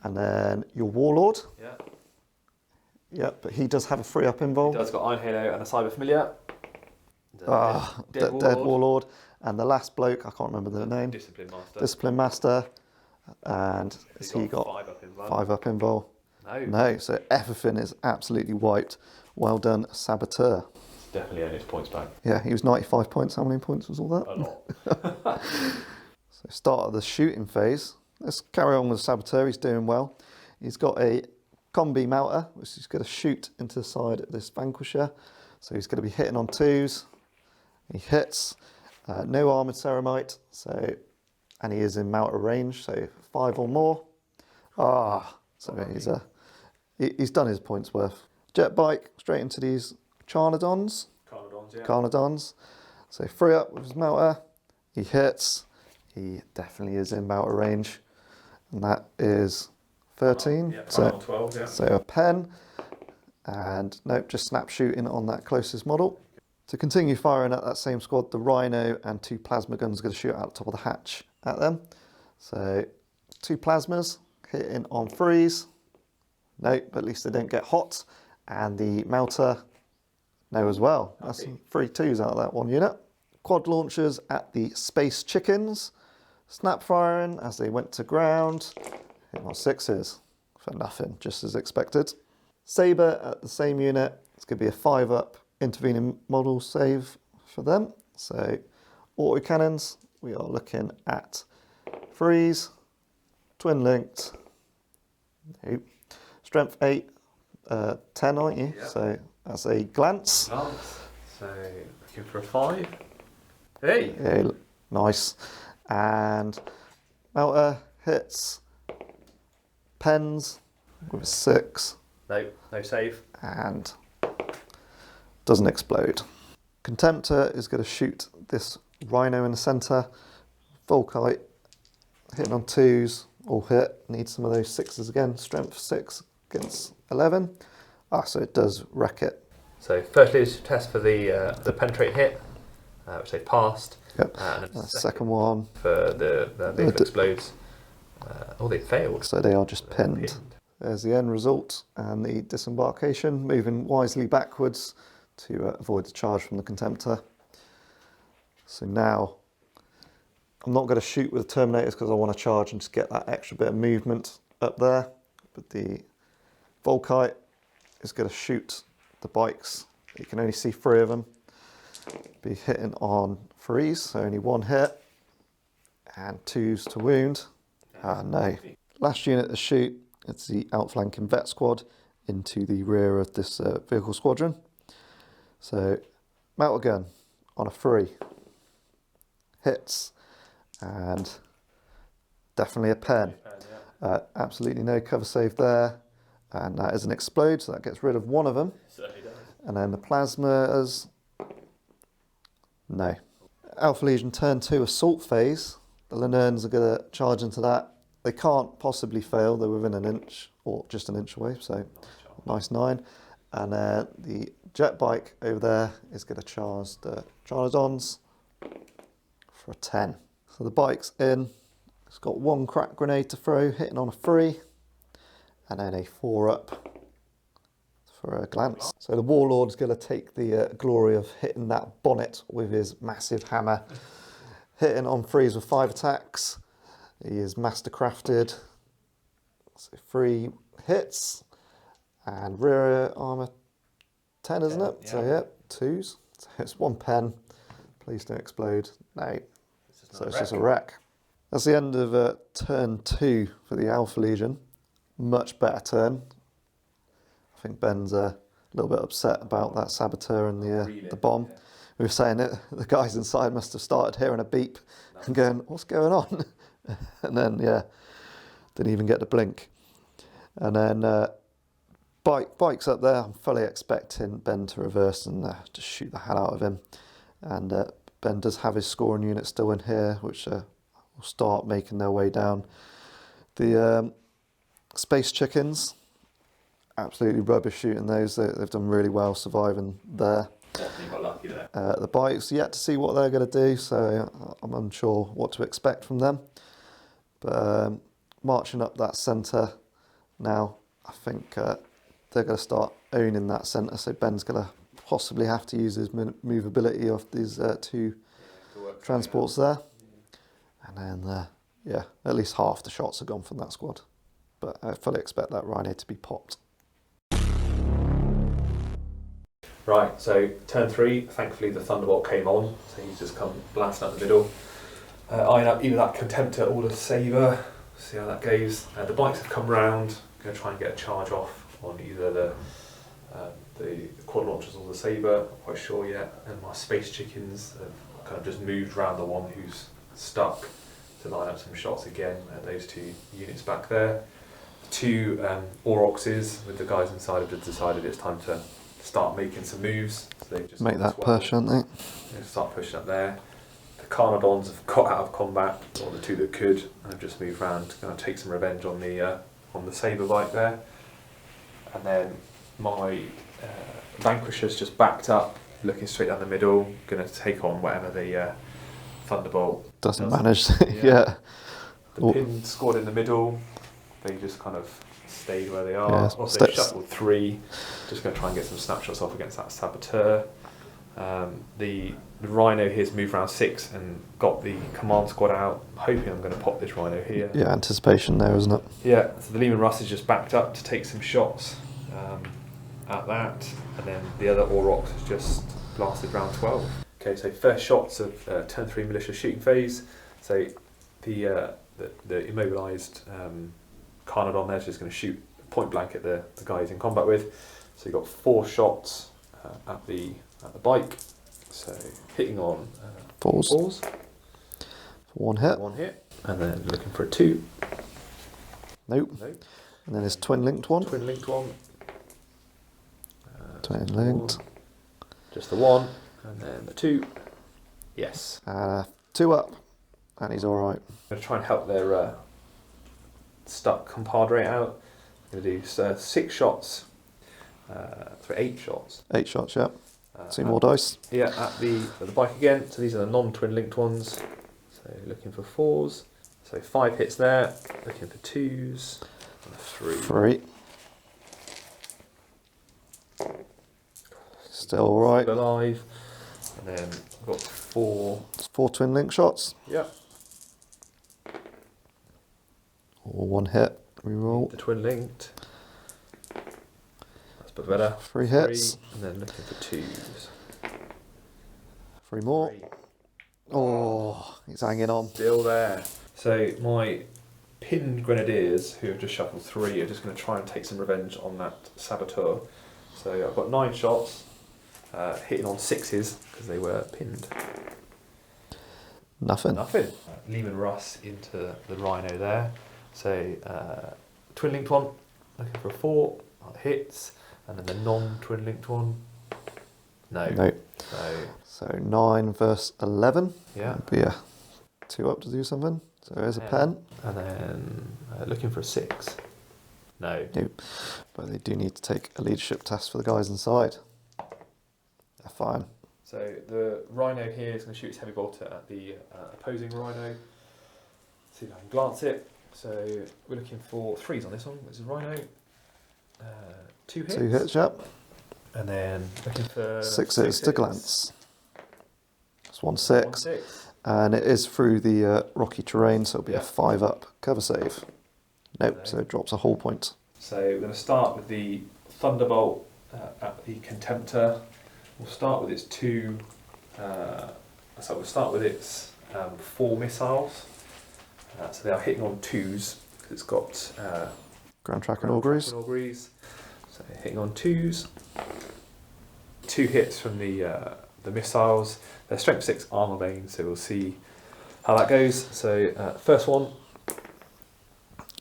Speaker 1: And then your Warlord.
Speaker 2: Yeah.
Speaker 1: Yep, but he does have a 3 up involved.
Speaker 2: He does got Iron Halo and a Cyber Familiar.
Speaker 1: Dead Warlord. And the last bloke, I can't remember the name. Discipline Master. And has he got
Speaker 2: 5 up involved?
Speaker 1: 5 up involved? No, so everything is absolutely wiped. Well done, Saboteur.
Speaker 2: It's definitely earned his points back.
Speaker 1: Yeah, he was 95 points. How many points was all that?
Speaker 2: A lot.
Speaker 1: So start of the shooting phase. Let's carry on with Saboteur. He's doing well. He's got a combi melter, which he's going to shoot into the side of this Vanquisher. So he's going to be hitting on 2s. He hits. No armoured Ceramite. And he is in melter range, so 5 or more. So he's done his points worth. Jet bike straight into these Carnodons. Carnodons. So 3 up with his melter. He hits. He definitely is in melter range. And that is 13.
Speaker 2: Yeah, 12, yeah.
Speaker 1: So a pen. And nope, just snap shooting on that closest model. To continue firing at that same squad, the Rhino and 2 plasma guns are going to shoot out the top of the hatch at them. So 2 plasmas hitting on 3s. Nope, but at least they don't get hot. And the melter, no as well. That's 3 2s out of that one unit. Quad launchers at the space chickens. Snap firing as they went to ground. Hitting on 6s for nothing, just as expected. Sabre at the same unit. It's going to be a 5 up intervening model save for them. So auto cannons, we are looking at 3s, twin linked. Nope. Strength 8, 10, aren't you? Yep. So that's a glance.
Speaker 2: So looking for a 5. Hey!
Speaker 1: Yeah, nice. And melter hits pens with a 6.
Speaker 2: No save.
Speaker 1: And doesn't explode. Contemptor is going to shoot this Rhino in the centre. Volkite hitting on 2s, all hit. Needs some of those 6s again. Strength 6 against 11. So it does wreck it.
Speaker 2: So firstly, is test for the penetrate hit, which they passed.
Speaker 1: Yep.
Speaker 2: And
Speaker 1: the second one
Speaker 2: for the lethal explodes. They failed.
Speaker 1: So they are just pinned. There's the end result and the disembarkation, moving wisely backwards to avoid the charge from the Contemptor. So now, I'm not going to shoot with the Terminators because I want to charge and just get that extra bit of movement up there. But the Volkite is going to shoot the bikes. You can only see 3 of them. Be hitting on 3s, so only 1 hit. And 2s to wound. No. Last unit to shoot, it's the outflanking vet squad into the rear of this vehicle squadron. So, Meltagun on a 3. Hits. And definitely a pen. Absolutely no cover save there. And that is an explode, so that gets rid of 1 of them. And then the plasmas, no. Alpha Legion turn 2 assault phase. The Lernaens are going to charge into that. They can't possibly fail, they're within an inch, or just an inch away, so nice 9. And the jet bike over there is going to charge the Charnodons for a 10. So the bike's in, it's got 1 crack grenade to throw, hitting on a 3, and then a 4 up for a glance. So the Warlord's going to take the glory of hitting that bonnet with his massive hammer, hitting on 3s with 5 attacks. He is mastercrafted, so 3 hits, and rear armour 10, isn't it? Yeah. So yeah, 2s. So it's 1 pen. Please don't explode. No. So it's just a wreck. That's the end of turn 2 for the Alpha Legion. Much better turn. I think Ben's a little bit upset about that Saboteur and the bomb. Yeah. We were saying it, the guys inside must have started hearing a beep and going, what's going on? And then, yeah, didn't even get to blink. And then bike's up there. I'm fully expecting Ben to reverse and just shoot the hell out of him. And Ben does have his scoring unit still in here, which will start making their way down. The Space Chickens, absolutely rubbish shooting those. They've done really well surviving there.
Speaker 2: Definitely got lucky there.
Speaker 1: The bikes, yet to see what they're going to do, so I'm unsure what to expect from them. But marching up that centre now, I think they're going to start owning that centre, so Ben's going to possibly have to use his movability of these 2 transports there. And then, yeah, at least half the shots are gone from that squad. But I fully expect that Rhino to be popped.
Speaker 2: Right, so turn 3, thankfully the Thunderbolt came on, so he's just come blasting up the middle. Eyeing up either that Contemptor or the Sabre, see how that goes. The bikes have come round, going to try and get a charge off on either the quad launchers or the Sabre, not quite sure yet. And my Space Chickens have kind of just moved around the one who's stuck to line up some shots again at those 2 units back there. 2 Aurochses with the guys inside have just decided it's time to start making some moves. So they just
Speaker 1: make that push, aren't they?
Speaker 2: They start pushing up there. The Carnodons have got out of combat, or the 2 that could, and have just moved around, going to take some revenge on the Sabre bike there. And then my Vanquisher's just backed up, looking straight down the middle, going to take on whatever the Thunderbolt
Speaker 1: doesn't manage. Yeah.
Speaker 2: The pin squad in the middle, they just kind of stayed where they are.
Speaker 1: Yeah,
Speaker 2: Also shuffled 3, just going to try and get some snapshots off against that Saboteur. The Rhino here's moved around 6 and got the command squad out. I'm hoping I'm going to pop this Rhino here.
Speaker 1: Yeah, anticipation there, isn't it?
Speaker 2: Yeah, so the Lehman Russ is just backed up to take some shots at that, and then the other Aurochs has just blasted round 12. Okay, so first shots of turn 3 militia shooting phase. So the immobilised Carnodon there is just going to shoot point blank at the guy he's in combat with. So you've got 4 shots at the bike. So hitting on
Speaker 1: 4s. For 1 hit.
Speaker 2: 1 hit. And then looking for a 2.
Speaker 1: Nope. And then his twin linked one.
Speaker 2: Twin linked one.
Speaker 1: Twin linked.
Speaker 2: Just the 1, and then the 2. Yes.
Speaker 1: 2 up, and he's alright.
Speaker 2: I'm going to try and help their stuck compadre out. I'm going to do 6 shots. 8 shots.
Speaker 1: 8 shots, yeah. 2 more dice.
Speaker 2: Yeah, at the bike again. So these are the non-twin linked ones. So looking for 4s. So 5 hits there. Looking for 2s. And a 3.
Speaker 1: 3. Still alright.
Speaker 2: Still alive. And then I've got 4.
Speaker 1: It's 4 twin link shots.
Speaker 2: Yeah.
Speaker 1: Or 1 hit. Reroll.
Speaker 2: The twin linked. That's a bit better.
Speaker 1: 3 hits.
Speaker 2: 3, and then looking for 2s.
Speaker 1: 3 more.
Speaker 2: 3.
Speaker 1: Oh, he's hanging on.
Speaker 2: Still there. So my pinned grenadiers, who have just shuffled 3, are just going to try and take some revenge on that Saboteur. So I've got 9 shots, hitting on 6s because they were pinned.
Speaker 1: Nothing.
Speaker 2: Lehman Russ into the Rhino there. So twin linked one, looking for a 4, hits, and then the non-twin linked one. No.
Speaker 1: So 9 versus 11.
Speaker 2: Yeah.
Speaker 1: Would be a 2 up to do something. So there's a pen.
Speaker 2: And then looking for a 6. No.
Speaker 1: Nope. But they do need to take a leadership test for the guys inside. They're fine.
Speaker 2: So the Rhino here is going to shoot its heavy bolter at the opposing Rhino. See if I can glance it. So we're looking for 3s on this one. This is Rhino. 2 hits.
Speaker 1: 2 hits, yep.
Speaker 2: And then looking for
Speaker 1: 6 hits to glance. It's 1 6. And it is through the rocky terrain, so it'll be a 5 up cover save. Nope, so it drops a whole point.
Speaker 2: So we're going to start with the Thunderbolt at the Contemptor. We'll start with its 2. So we'll start with its 4 missiles. So they are hitting on 2s. It's got
Speaker 1: Ground track and auguries.
Speaker 2: So hitting on 2s. 2 hits from the missiles. They're strength 6 armour bane, so we'll see how that goes. So first one.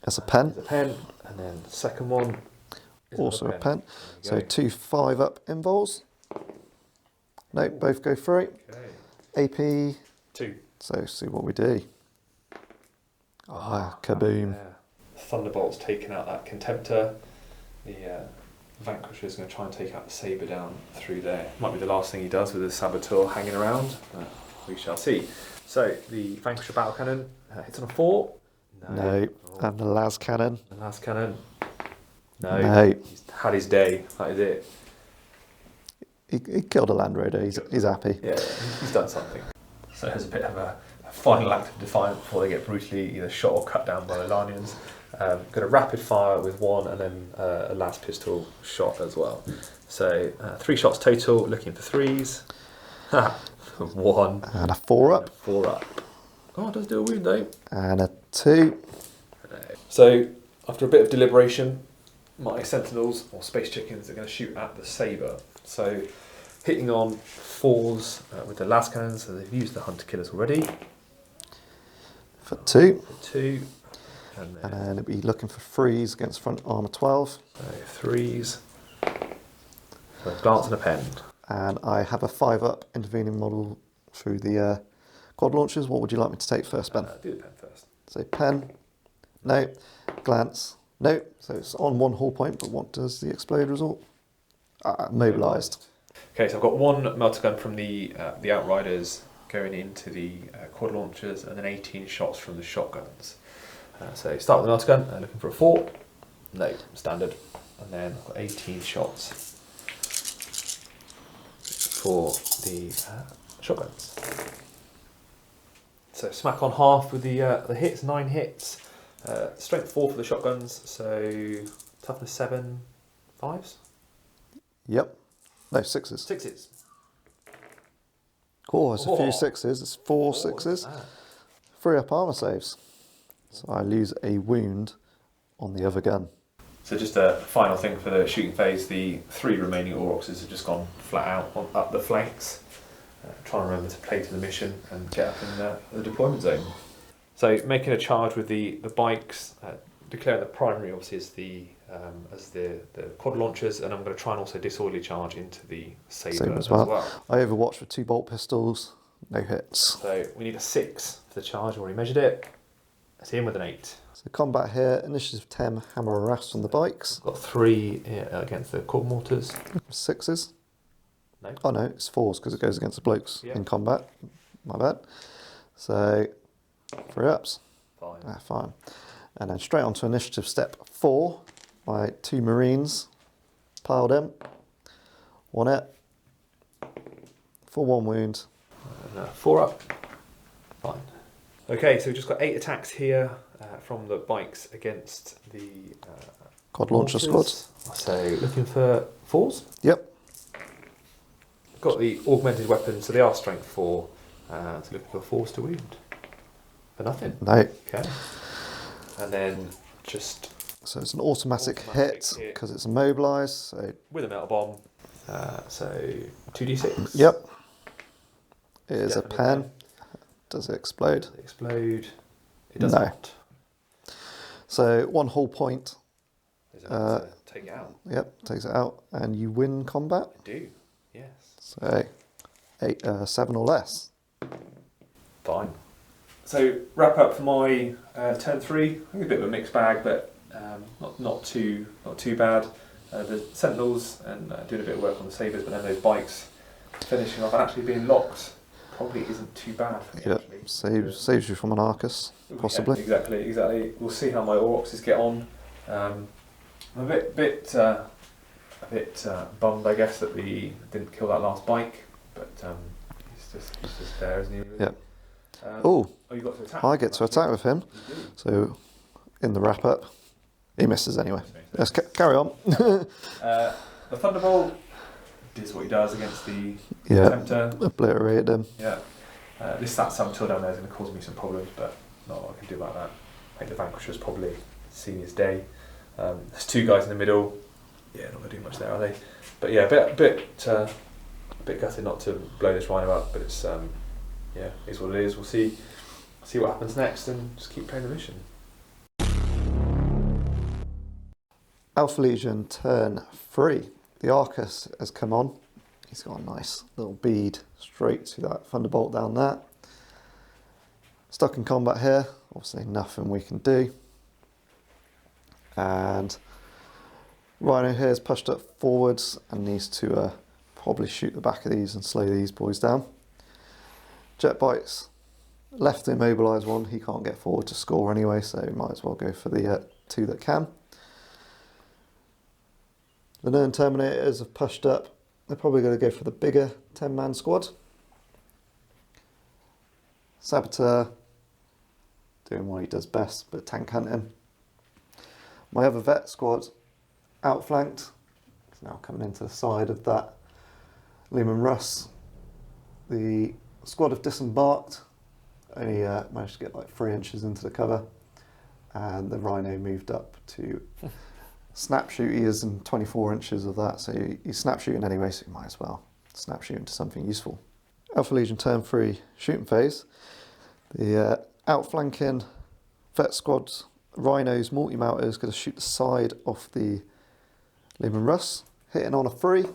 Speaker 1: That's a pen.
Speaker 2: Is a pen, and then the second one. Is
Speaker 1: Also a pen. So 2 5 up invols. Nope, both go through.
Speaker 2: Okay.
Speaker 1: AP.
Speaker 2: 2.
Speaker 1: So see what we do. Kaboom.
Speaker 2: Thunderbolt's taken out that Contemptor. The Vanquisher is going to try and take out the Sabre down through there. Might be the last thing he does with the Saboteur hanging around, but we shall see. So the Vanquisher battle cannon hits on a 4.
Speaker 1: No. And the las cannon.
Speaker 2: The last cannon. No.
Speaker 1: No.
Speaker 2: He's had his day. That is it.
Speaker 1: He killed a Land Raider. He's happy.
Speaker 2: Yeah, he's done something. So there's a bit of a final act of defiance before they get brutally either shot or cut down by the Lernaens. Got a rapid fire with 1 and then a last pistol shot as well. So 3 shots total, looking for 3s. 1.
Speaker 1: And a 4 up.
Speaker 2: 4 up. Oh, it does do a wound though.
Speaker 1: And a 2.
Speaker 2: So after a bit of deliberation, my Sentinels or Space Chickens are going to shoot at the Sabre. So hitting on 4s with the las cannons, so they've used the Hunter Killers already.
Speaker 1: For 2.
Speaker 2: For 2.
Speaker 1: And then it'll be looking for 3s against front armour 12.
Speaker 2: So 3s. So a glance and a pen.
Speaker 1: And I have a 5 up intervening model through the quad launchers. What would you like me to take first, Ben?
Speaker 2: Do the pen first.
Speaker 1: So pen. No. Glance. No. So it's on 1 hull point, but what does the explode result? Mobilised.
Speaker 2: Okay, so I've got 1 Meltagun from the Outriders going into the quad launchers, and then 18 shots from the shotguns. So start with the Meltagun, looking for a 4. No, standard. And then I've got 18 shots for the shotguns. So smack on half with the hits, 9 hits. Strength 4 for the shotguns, so toughness 7, 5s?
Speaker 1: Yep. No, 6s.
Speaker 2: 6s.
Speaker 1: Cool, it's a few 6s. It's 4 6s. 3 up armour saves. So I lose a wound on the other gun.
Speaker 2: So just a final thing for the shooting phase, the 3 remaining Aurochses have just gone flat out up the flanks. Trying to remember to play to the mission and get up in the deployment zone. So making a charge with the bikes, declaring the primary obviously is the as the quad launchers, and I'm going to try and also disorderly charge into the Sabre
Speaker 1: Sabre
Speaker 2: as well.
Speaker 1: I overwatched with 2 bolt pistols, no hits.
Speaker 2: So we need a 6 for the charge. I've already measured it. It's in with an 8.
Speaker 1: So combat here, initiative 10, hammer and rafts on the bikes.
Speaker 2: Got 3 against the quad mortars.
Speaker 1: 6s.
Speaker 2: No.
Speaker 1: Oh no, it's 4s because it goes against the blokes in combat. My bad. So 3 ups.
Speaker 2: Fine.
Speaker 1: Fine. And then straight on to initiative step 4. My 2 marines piled in. 1 hit. For 1 wound.
Speaker 2: And 4 up. Fine. Okay, so we've just got 8 attacks here from the bikes against the
Speaker 1: Quad launcher squad.
Speaker 2: So looking for 4s.
Speaker 1: Yep.
Speaker 2: Got the augmented weapons, so they are strength 4. So looking for 4s to wound. For nothing.
Speaker 1: No.
Speaker 2: Okay. And then just...
Speaker 1: So it's an automatic hit because it's immobilised. So
Speaker 2: with a metal bomb. So 2d6.
Speaker 1: Yep. It is
Speaker 2: Definitely
Speaker 1: a pen. Does it explode?
Speaker 2: Does it explode? It does
Speaker 1: No.
Speaker 2: not.
Speaker 1: So 1 whole point.
Speaker 2: Is enough to take it out?
Speaker 1: Yep, takes it out. And you win combat.
Speaker 2: I do, yes.
Speaker 1: So 7 or less.
Speaker 2: Fine. So wrap up for my turn 3. I think a bit of a mixed bag, but not too bad. The Sentinels and doing a bit of work on the Sabres, but then those bikes finishing off and actually being locked probably isn't too bad for me.
Speaker 1: Yep, saves you from an Arcus, possibly.
Speaker 2: Yeah, exactly. We'll see how my Aurochses get on. I'm a bit bummed, I guess, that we didn't kill that last bike, but he's just there, isn't he? Really?
Speaker 1: Yep.
Speaker 2: Oh, you got to attack.
Speaker 1: I get to attack with him. So in the wrap up, he misses anyway. Let's carry on.
Speaker 2: The Thunderbolt does what he does against the Contemptor.
Speaker 1: Obliterated him.
Speaker 2: Yeah. That Saboteur down there is going to cause me some problems, but not what I can do about that. I think the Vanquisher's probably seen his day. There's 2 guys in the middle. Yeah, not going to do much there, are they? But yeah, a bit gutted not to blow this Rhino up, but it's is what it is. We'll see what happens next, and just keep playing the mission.
Speaker 1: Alpha Legion turn 3. The Arcus has come on. He's got a nice little bead straight to that Thunderbolt down there. Stuck in combat here. Obviously nothing we can do. And Rhino here is pushed up forwards and needs to probably shoot the back of these and slow these boys down. Jet bikes left the immobilised one. He can't get forward to score anyway, so might as well go for the 2 that can. The Lernaen Terminators have pushed up. They're probably going to go for the bigger 10-man squad. Saboteur doing what he does best, but tank hunting. My other vet squad outflanked. It's now coming into the side of that Leman Russ. The squad have disembarked. Only managed to get like 3 inches into the cover, and the Rhino moved up to snap shoot. He is in 24 inches of that, so he's snap shooting anyway, so you might as well snap shoot into something useful. Alpha Legion turn 3 shooting phase. The outflanking vet squad Rhinos multi-mounter is going to shoot the side off the Leman Russ, hitting on a 3,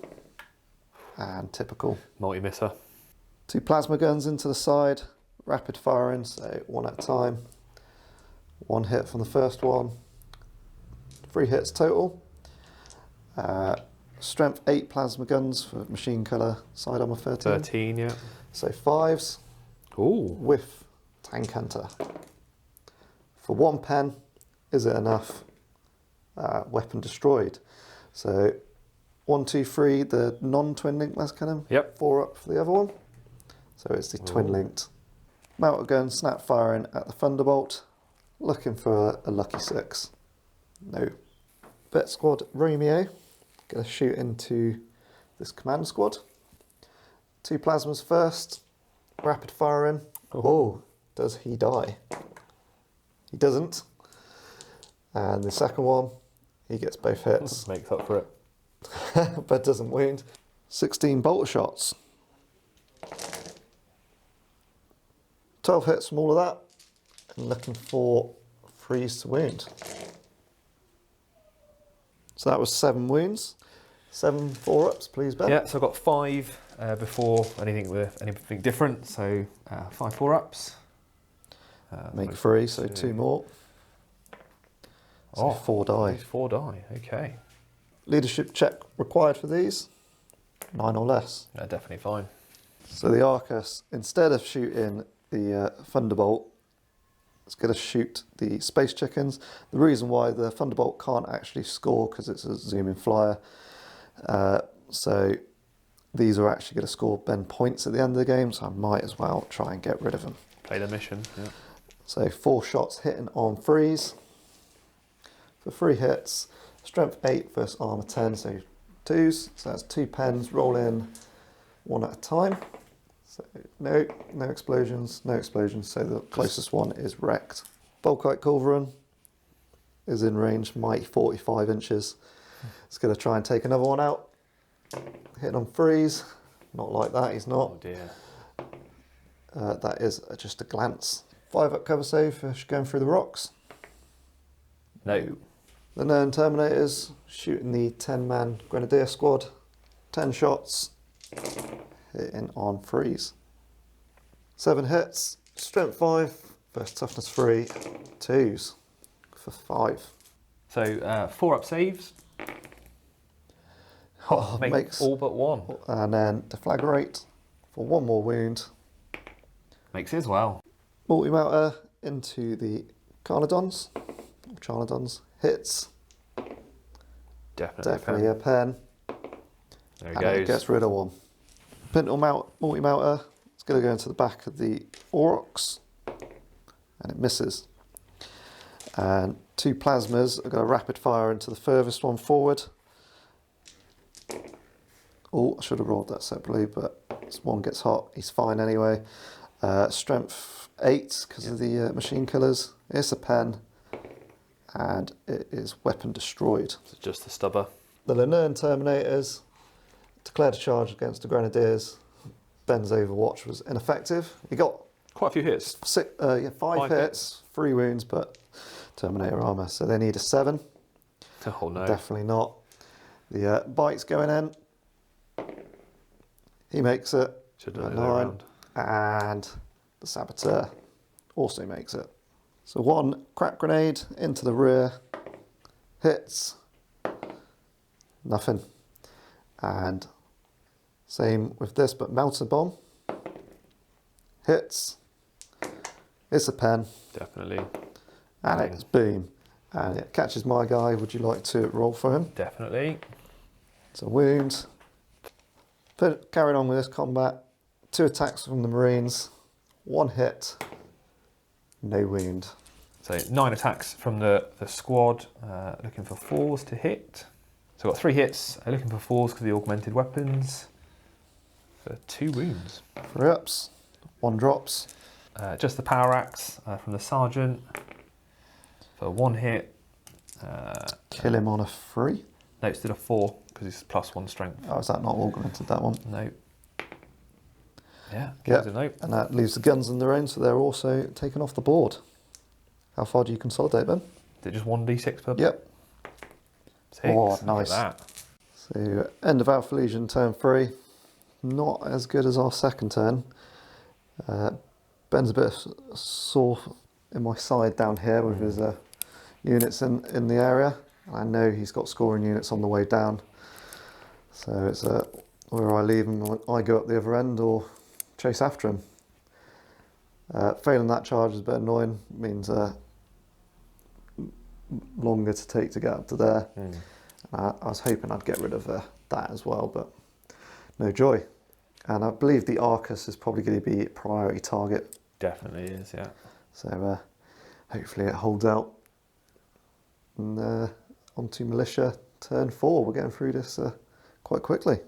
Speaker 1: and typical.
Speaker 2: Multi-misser.
Speaker 1: 2 plasma guns into the side, rapid firing, so 1 at a time. 1 hit from the first one. 3 hits total. Strength 8 plasma guns for machine colour, side armour 13.
Speaker 2: 13, yeah.
Speaker 1: So 5s.
Speaker 2: Ooh.
Speaker 1: With tank hunter. For 1 pen, is it enough? Weapon destroyed. So 1, 2, 3, the non-twin link last cannon.
Speaker 2: Yep.
Speaker 1: 4 up for the other one. So it's the twin linked. Meltagun snap firing at the Thunderbolt. Looking for a lucky 6. No. Vet squad Romeo. Going to shoot into this command squad. 2 plasmas first. Rapid firing. Oh, does he die? He doesn't. And the second one, he gets both hits.
Speaker 2: Makes up for it.
Speaker 1: But doesn't wound. 16 bolter shots. 12 hits from all of that. And looking for 3s to wound. So that was 7 wounds. 7 4-ups, please, Ben.
Speaker 2: Yeah, so I've got 5 before anything different, so 5 4-ups.
Speaker 1: Make 3, so 2 more. So 4 die.
Speaker 2: 4 die, okay.
Speaker 1: Leadership check required for these, 9 or less.
Speaker 2: Yeah, definitely fine.
Speaker 1: So the Arcus, instead of shooting the Thunderbolt, it's going to shoot the Space Chickens. The reason why the Thunderbolt can't actually score, because it's a zoom-in flyer, so these are actually going to score Ben points at the end of the game, so I might as well try and get rid of them.
Speaker 2: Play the mission, yeah.
Speaker 1: So 4 shots hitting on 3s. For 3 hits, strength 8 versus armour 10, so 2s. So that's 2 pens, roll in 1 at a time. So no explosions, so the closest one is wrecked. Volkite Culverin is in range, mighty 45 inches. It's going to try and take another one out. Hitting on 3s, not like that, he's not.
Speaker 2: Oh dear.
Speaker 1: That is just a glance. 5-up cover save for going through the rocks.
Speaker 2: No.
Speaker 1: The Lernaen Terminators shooting the 10-man Grenadier squad. 10 shots, hitting on 3s. 7 hits, strength 5 versus toughness 3, 2s for 5.
Speaker 2: So 4-up saves. Makes all but 1.
Speaker 1: And then deflagrate for 1 more wound.
Speaker 2: Makes it as well.
Speaker 1: Multi-melter into the Charnodons. Hits. Definitely a pen.
Speaker 2: There he
Speaker 1: And
Speaker 2: goes.
Speaker 1: it gets rid of 1. Pintle multi-melter. It's going to go into the back of the Aurochs. And it misses. And 2 plasmas are going to rapid fire into the furthest one forward. Oh, I should have rolled that separately, but this one gets hot. He's fine anyway. Strength 8 because of the machine killers. It's a pen. And it is weapon destroyed.
Speaker 2: So just the stubber.
Speaker 1: The Lernaen Terminators declared a charge against the Grenadiers. Ben's Overwatch was ineffective. He got
Speaker 2: Quite a few hits.
Speaker 1: 5 hits, 3 wounds, but Terminator armour. So they need a 7.
Speaker 2: Oh no.
Speaker 1: Definitely not. The bite's going in. He makes it.
Speaker 2: Should have done it
Speaker 1: 9.
Speaker 2: around.
Speaker 1: And the Saboteur also makes it. So 1 crack grenade into the rear. Hits. Nothing. And same with this, but melter bomb. Hits. It's a pen.
Speaker 2: Definitely.
Speaker 1: And
Speaker 2: Bang.
Speaker 1: it's boom. And it catches my guy. Would you like to roll for him?
Speaker 2: Definitely.
Speaker 1: It's a wound. Carrying on with this combat. 2 attacks from the Marines. 1 hit. No wound.
Speaker 2: So 9 attacks from the squad, looking for 4s to hit. So I've got 3 hits, looking for 4s because of the augmented weapons. For 2 wounds.
Speaker 1: 3 ups. 1 drops.
Speaker 2: Just the power axe from the sergeant for 1 hit.
Speaker 1: Kill him on a 3.
Speaker 2: No, it's still a 4 because it's +1 strength.
Speaker 1: Oh, is that not augmented, that one?
Speaker 2: No. Yeah,
Speaker 1: Yep.
Speaker 2: a note.
Speaker 1: And that leaves the guns in their own, so they're also taken off the board. How far do you consolidate, Ben?
Speaker 2: Is it just 1d6 per?
Speaker 1: Yep.
Speaker 2: 6.
Speaker 1: Oh,
Speaker 2: Look at
Speaker 1: nice.
Speaker 2: that.
Speaker 1: So, end of Alpha Legion, turn 3. Not as good as our second turn. Ben's a bit sore in my side down here with his units in the area. I know he's got scoring units on the way down. So it's where I leave him when I go up the other end or chase after him. Failing that charge is a bit annoying. Means longer to take to get up to there. I was hoping I'd get rid of that as well, but no joy. And I believe the Arcus is probably going to be priority target.
Speaker 2: Definitely is, yeah.
Speaker 1: So hopefully it holds out. And onto Militia, turn 4. We're getting through this quite quickly.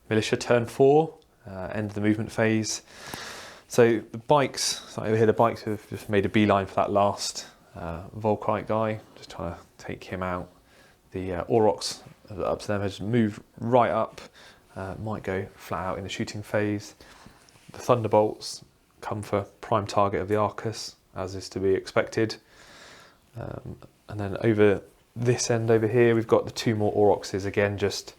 Speaker 2: Militia turn 4, end of the movement phase. So the bikes, so over here the bikes have just made a beeline for that last Volkite guy, just trying to take him out. The Aurochs up to them has moved right up, might go flat out in the shooting phase. The Thunderbolts come for prime target of the Arcus, as is to be expected. And then over this end over here, we've got the 2 more Aurochses, again, just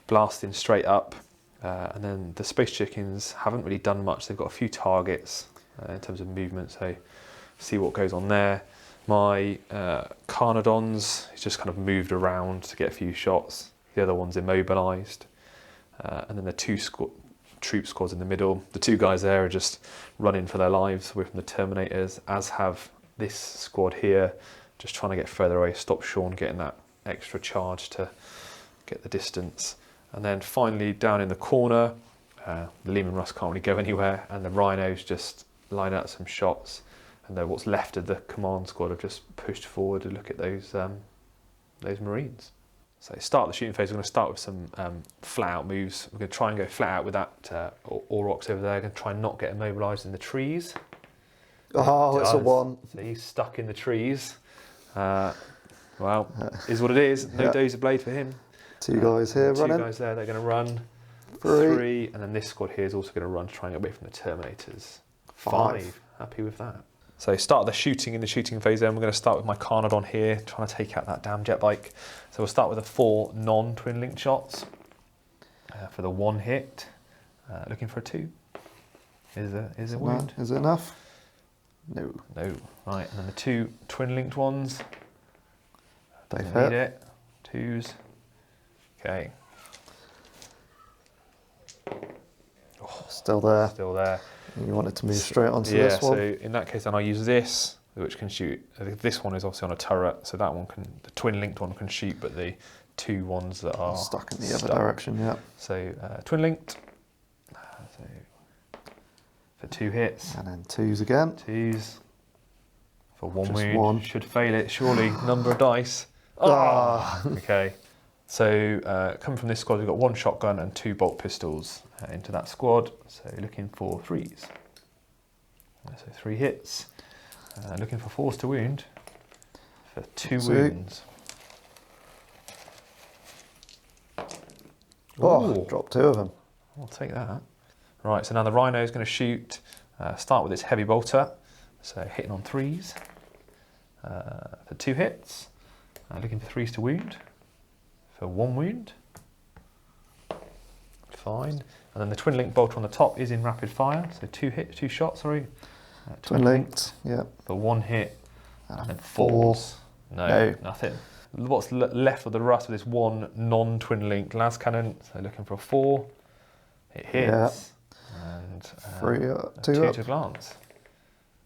Speaker 2: blasting straight up. And then the Space Chickens haven't really done much. They've got a few targets in terms of movement, so see what goes on there. My Carnodons, he's just kind of moved around to get a few shots. The other one's immobilised. And then the 2 troop squads in the middle. The 2 guys there are just running for their lives away from the Terminators, as have this squad here, just trying to get further away, stop Sean getting that extra charge to get the distance. And then finally down in the corner, the Leman Russ can't really go anywhere, and the Rhinos just line out some shots, and then what's left of the command squad have just pushed forward to look at those Marines. So start the shooting phase, we're going to start with some flat out moves. We're going to try and go flat out with that Aurochs over there. We're going to try and not get immobilised in the trees.
Speaker 1: Oh, it's a 1.
Speaker 2: So he's stuck in the trees. Well, is what it is. No Dozer blade for him.
Speaker 1: 2 guys here
Speaker 2: 2
Speaker 1: running.
Speaker 2: 2 guys there, they're going to run.
Speaker 1: 3.
Speaker 2: And then this squad here is also going to run to try and get away from the Terminators.
Speaker 1: 5.
Speaker 2: Happy with that. So start the shooting in the shooting phase then. We're going to start with my Carnodon here, trying to take out that damn jet bike. So we'll start with the 4 non-twin linked shots. For the 1 hit, looking for a 2. Is a wound?
Speaker 1: Is it enough? No.
Speaker 2: Right, and then the 2 twin linked ones.
Speaker 1: They've
Speaker 2: Need
Speaker 1: hit.
Speaker 2: it. 2s. Okay.
Speaker 1: Still there.
Speaker 2: Still there.
Speaker 1: You wanted to move straight onto this one?
Speaker 2: Yeah, so in that case then I use this, which can shoot. This one is obviously on a turret, so that one the twin linked one can shoot, but the 2 ones that are
Speaker 1: stuck in the other direction, yeah.
Speaker 2: So twin linked. So for 2 hits.
Speaker 1: And then 2s again.
Speaker 2: 2s. For 1
Speaker 1: Just
Speaker 2: wound.
Speaker 1: 1.
Speaker 2: Should fail it, surely. Number of dice. Okay. So coming from this squad, we've got 1 shotgun and 2 bolt pistols into that squad. So looking for 3s. So 3 hits. Looking for 4s to wound. For 2 wounds.
Speaker 1: Oh, dropped 2 of them.
Speaker 2: I'll take that. Right, so now the Rhino is going to shoot. Start with its heavy bolter. So hitting on 3s. For 2 hits. Looking for 3s to wound. For 1 wound. Fine. And then the twin link bolter on the top is in rapid fire. So 2 shots, sorry.
Speaker 1: Twin linked, yeah.
Speaker 2: For 1 hit.
Speaker 1: And
Speaker 2: 4.
Speaker 1: 4.
Speaker 2: No, nothing. What's left of the rest of this 1 non-twin link las cannon? So looking for a 4. It hits.
Speaker 1: Yeah.
Speaker 2: And
Speaker 1: 2
Speaker 2: to glance.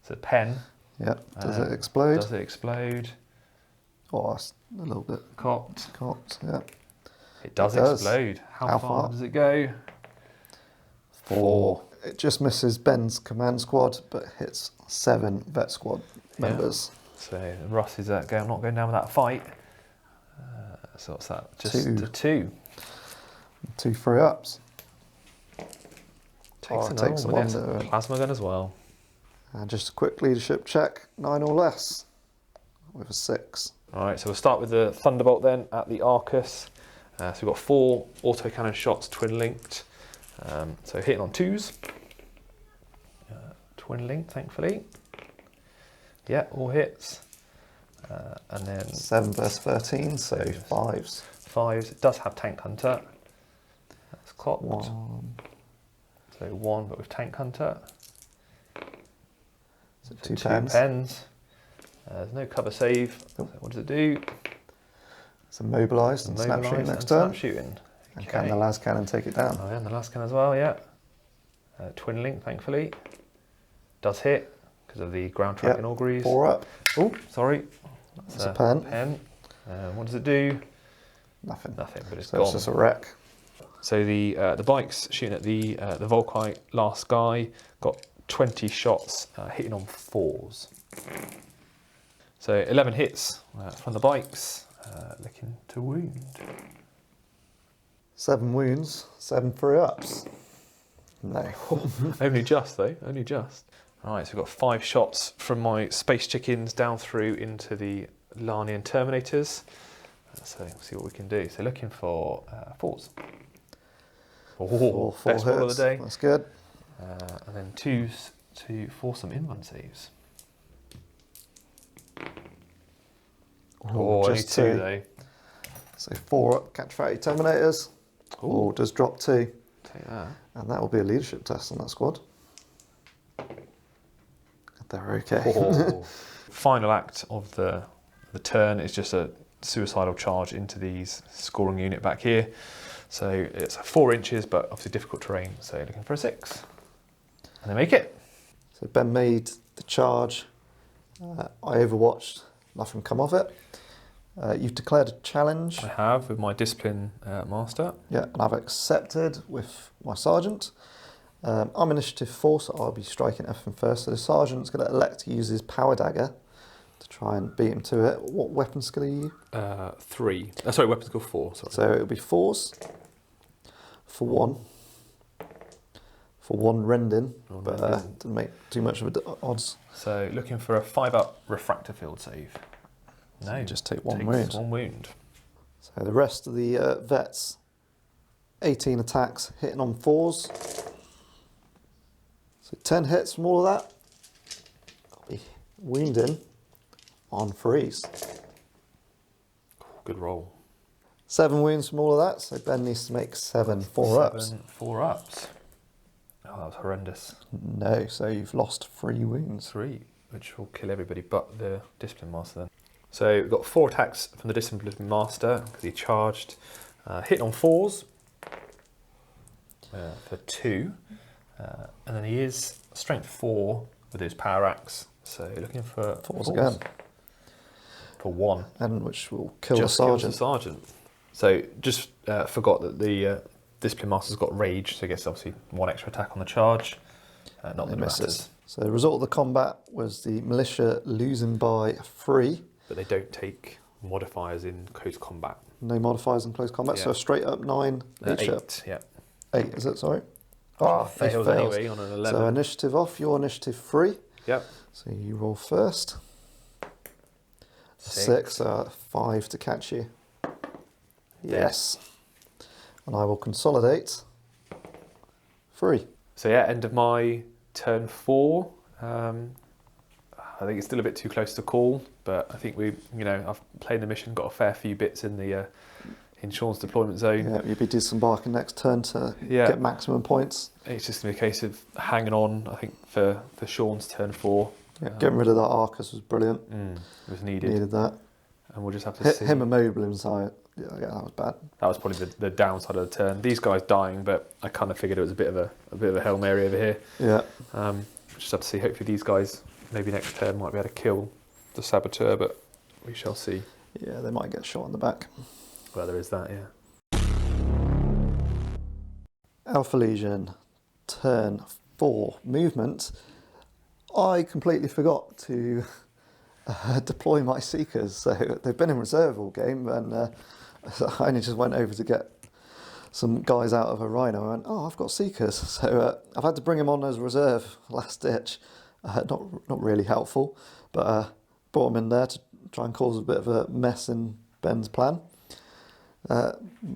Speaker 2: So pen.
Speaker 1: Yeah. Does it explode?
Speaker 2: Does it explode?
Speaker 1: Oh, it's a little bit
Speaker 2: Cocked.
Speaker 1: Yeah.
Speaker 2: It does explode. How far does it go?
Speaker 1: 4. It just misses Ben's command squad, but hits 7 vet squad members.
Speaker 2: So Russ is not going down with that fight. So what's that? Just
Speaker 1: 2.
Speaker 2: a 2.
Speaker 1: 2 free ups.
Speaker 2: Takes
Speaker 1: a
Speaker 2: one. Plasma gun as well.
Speaker 1: And just a quick leadership check, 9 or less, with a 6.
Speaker 2: All right, so we'll start with the Thunderbolt then at the Arcus. So we've got 4 autocannon shots, twin linked. So hitting on 2s. Twin linked, thankfully. Yeah, all hits. And then
Speaker 1: 7 versus 13, so 5s.
Speaker 2: 5s. It does have Tank Hunter. That's clocked.
Speaker 1: 1.
Speaker 2: So 1, but with Tank Hunter.
Speaker 1: So
Speaker 2: 2
Speaker 1: pens.
Speaker 2: pens. There's no cover save. So what does it do?
Speaker 1: It's immobilised and snap shooting next turn.
Speaker 2: Snap shooting.
Speaker 1: And can the las cannon take it down?
Speaker 2: Oh yeah, and the last cannon as well, yeah. Twin link, thankfully. Does hit because of the ground tracking auguries.
Speaker 1: 4 up.
Speaker 2: Oh, sorry.
Speaker 1: That's a pen.
Speaker 2: What does it do?
Speaker 1: Nothing.
Speaker 2: Nothing, but it's
Speaker 1: So
Speaker 2: gone.
Speaker 1: it's just a wreck.
Speaker 2: So the bike's shooting at the Volkite last guy. Got 20 shots, hitting on 4s. So 11 hits from the bikes, looking to wound.
Speaker 1: 7 wounds, 7 free ups. No.
Speaker 2: Only just though, only just. All right, so we've got 5 shots from my Space Chickens down through into the Lernaen Terminators. So we'll see what we can do. So looking for 4s.
Speaker 1: Four
Speaker 2: best ball of the day.
Speaker 1: That's good.
Speaker 2: And then 2s for some in-run saves. Oh, only
Speaker 1: just
Speaker 2: two though.
Speaker 1: So 4 catch fatty Terminators. Or does drop 2.
Speaker 2: Take that.
Speaker 1: And that will be a leadership test on that squad. They're okay.
Speaker 2: Oh. Final act of the turn is just a suicidal charge into these scoring unit back here. So it's 4 inches, but obviously difficult terrain. So looking for a 6. And they make it.
Speaker 1: So Ben made the charge. I overwatched. Nothing come of it. You've declared a challenge.
Speaker 2: I have with my discipline master.
Speaker 1: Yeah, and I've accepted with my sergeant. I'm initiative 4, so I'll be striking everything first. So the sergeant's going to elect to use his power dagger to try and beat him to it. What weapon skill are you?
Speaker 2: 3. Sorry, weapon skill 4. Sorry.
Speaker 1: So it'll be 4s for 1. For 1 rending, but didn't make too much of a odds.
Speaker 2: So looking for a 5-up refractor field save. No,
Speaker 1: So just take 1
Speaker 2: takes
Speaker 1: wound.
Speaker 2: 1 wound.
Speaker 1: So the rest of the vets, 18 attacks, hitting on 4s. So 10 hits from all of that. I'll be wounding on 3s.
Speaker 2: Good roll.
Speaker 1: 7 wounds from all of that, so Ben needs to make 7 4-ups.
Speaker 2: 4 ups. Oh, that was horrendous.
Speaker 1: No, so you've lost 3 wounds.
Speaker 2: 3, which will kill everybody but the discipline master then. So we've got 4 attacks from the discipline master because he charged. Hitting on 4s for 2. And then he is strength 4 with his power axe. So looking for
Speaker 1: 4s again.
Speaker 2: For 1.
Speaker 1: And which will kill
Speaker 2: Just
Speaker 1: the
Speaker 2: kills
Speaker 1: sergeant.
Speaker 2: the sergeant. So just forgot that the discipline master's got rage, so he gets obviously 1 extra attack on the charge. Not that it matters.
Speaker 1: So the result of the combat was the militia losing by 3.
Speaker 2: But they don't take modifiers in close combat.
Speaker 1: No modifiers in close combat, so a straight up 9 leadership.
Speaker 2: 8, yeah.
Speaker 1: 8, is it? Sorry.
Speaker 2: Fails anyway on an 11.
Speaker 1: So initiative off, your initiative 3.
Speaker 2: Yep.
Speaker 1: So you roll first. 6, 5 to catch you. Yes. And I will consolidate 3.
Speaker 2: So yeah, end of my turn 4. I think it's still a bit too close to call, but I think I've played the mission, got a fair few bits in the in Sean's deployment zone.
Speaker 1: Yeah, you'll be disembarking next turn to get maximum points.
Speaker 2: It's just going to be a case of hanging on, I think, for Sean's turn 4.
Speaker 1: Yeah, getting rid of that Arcus was brilliant.
Speaker 2: It was needed.
Speaker 1: Needed that.
Speaker 2: And we'll just have to see.
Speaker 1: Him immobile inside. Yeah, that was bad.
Speaker 2: That was probably the downside of the turn. These guys dying, but I kind of figured it was a bit of a Hail Mary over here.
Speaker 1: Yeah.
Speaker 2: Just have to see. Hopefully these guys, maybe next turn, might be able to kill the Saboteur, but we shall see.
Speaker 1: Yeah, they might get shot in the back.
Speaker 2: Well, there is that, yeah.
Speaker 1: Alpha Legion, turn 4, movement. I completely forgot to deploy my Seekers, so they've been in reserve all game, and I only just went over to get some guys out of a Rhino and went, oh, I've got Seekers. So I've had to bring them on as reserve, last ditch. Not really helpful, but brought them in there to try and cause a bit of a mess in Ben's plan.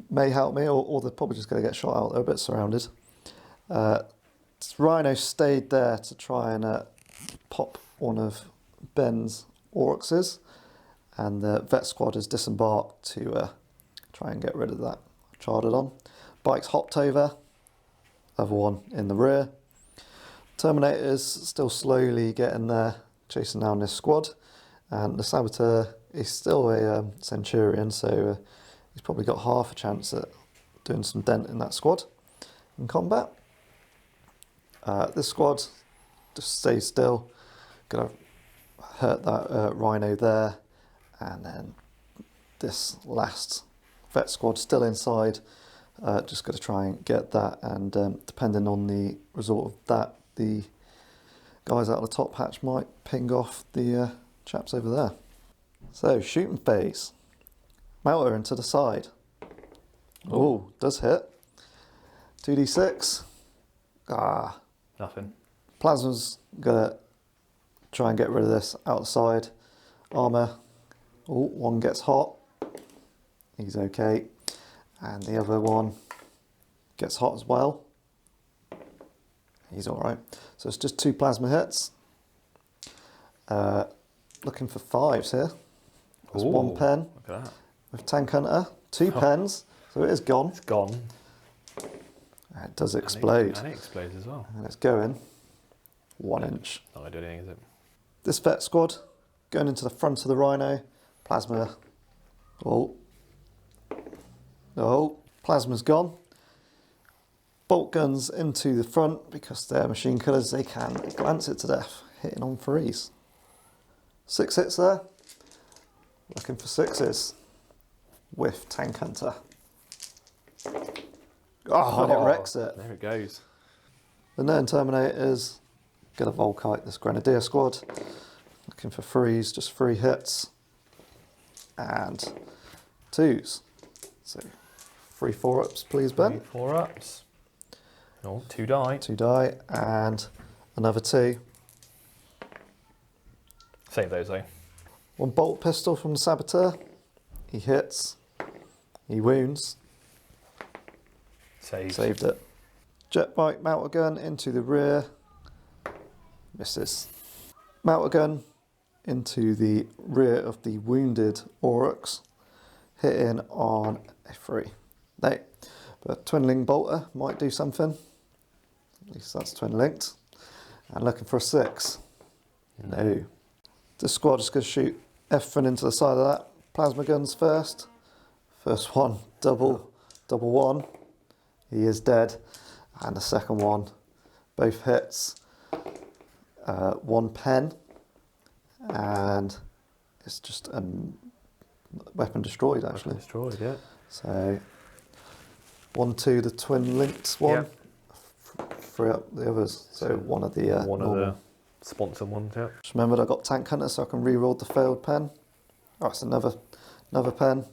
Speaker 1: May help me, or they're probably just going to get shot out. They're a bit surrounded. Rhino stayed there to try and pop one of Ben's Oryxes, and the Vet Squad has disembarked to try and get rid of that. Charted on. Bikes hopped over, other one in the rear. Terminators still slowly getting there, chasing down this squad, and the Saboteur is still a Centurion, so he's probably got half a chance at doing some dent in that squad in combat. This squad just stays still, gonna hurt that Rhino there, and then this last Vet Squad still inside, just got to try and get that, and depending on the result of that, the guys out of the top hatch might ping off the chaps over there. So, shooting phase. Melter into the side. Oh, does hit. 2d6.
Speaker 2: Nothing.
Speaker 1: Plasma's gonna try and get rid of this outside. Armour. Oh, one gets hot. He's okay. And the other one gets hot as well. He's alright. So it's just 2 plasma hits. Looking for 5s here. That's 1 pen.
Speaker 2: Look at that.
Speaker 1: With Tank Hunter, 2 pens, so it is gone.
Speaker 2: It's gone.
Speaker 1: And it does explode.
Speaker 2: And it explodes as well.
Speaker 1: And it's going 1 inch.
Speaker 2: Not going to do anything, is it?
Speaker 1: This vet squad, going into the front of the Rhino. Plasma. Oh. No. Plasma's gone. Bolt guns into the front because they're machine killers. They can glance it to death, hitting on 3s. 6 hits there. Looking for 6s. With Tank Hunter. Oh, and it wrecks it.
Speaker 2: There it goes.
Speaker 1: The Lernaen Terminators. Get a Volkite, this Grenadier squad. Looking for 3s, just 3 hits. And 2s. So 3 4-ups, please, Ben.
Speaker 2: 3 4-ups. Oh, 2 die.
Speaker 1: 2 die, and another 2.
Speaker 2: Save those though.
Speaker 1: 1 bolt pistol from the Saboteur. He hits. He wounds. Saved it. Jet bike Meltagun into the rear. Misses. Meltagun into the rear of the wounded Aurochs. Hitting on a 3. No. But Twin-Link Bolter might do something. At least that's twin linked. And looking for a 6. No. This squad is going to shoot everything into the side of that. Plasma guns first. First one, double 1. He is dead. And the second one, both hits. 1 pen. And it's just a weapon destroyed, actually.
Speaker 2: Weapon destroyed, yeah.
Speaker 1: So 1, 2, the twin linked one.
Speaker 2: Yeah.
Speaker 1: 3 up the others. So one of the
Speaker 2: one
Speaker 1: normal.
Speaker 2: of the sponsor ones, yeah.
Speaker 1: Just remembered I got Tank Hunter, so I can reroll the failed pen. Oh, it's another pen.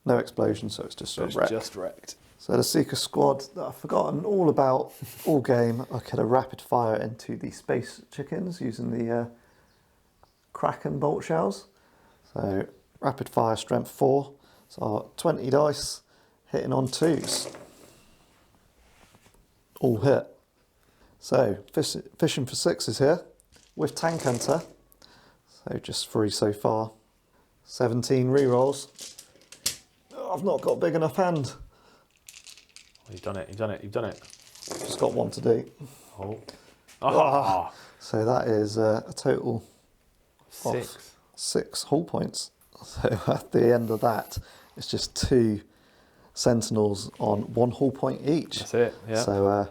Speaker 1: No explosion, so it's just a wreck.
Speaker 2: Just wrecked.
Speaker 1: So the Seeker squad that I've forgotten all about all game. I could have rapid fire into the space chickens using the Kraken bolt shells. So rapid fire strength 4. So 20 dice hitting on 2s. All hit. So fishing for 6s here with Tank Hunter. So just 3 so far. 17 rerolls. Oh, I've not got a big enough hand.
Speaker 2: Oh, you've done it, you've done it, you've done it.
Speaker 1: Just got 1 to do.
Speaker 2: Oh.
Speaker 1: Ah. So that is a total
Speaker 2: 6.
Speaker 1: of 6 hull points. So at the end of that, it's just 2 Sentinels on 1 hull point each.
Speaker 2: That's it, yeah.
Speaker 1: So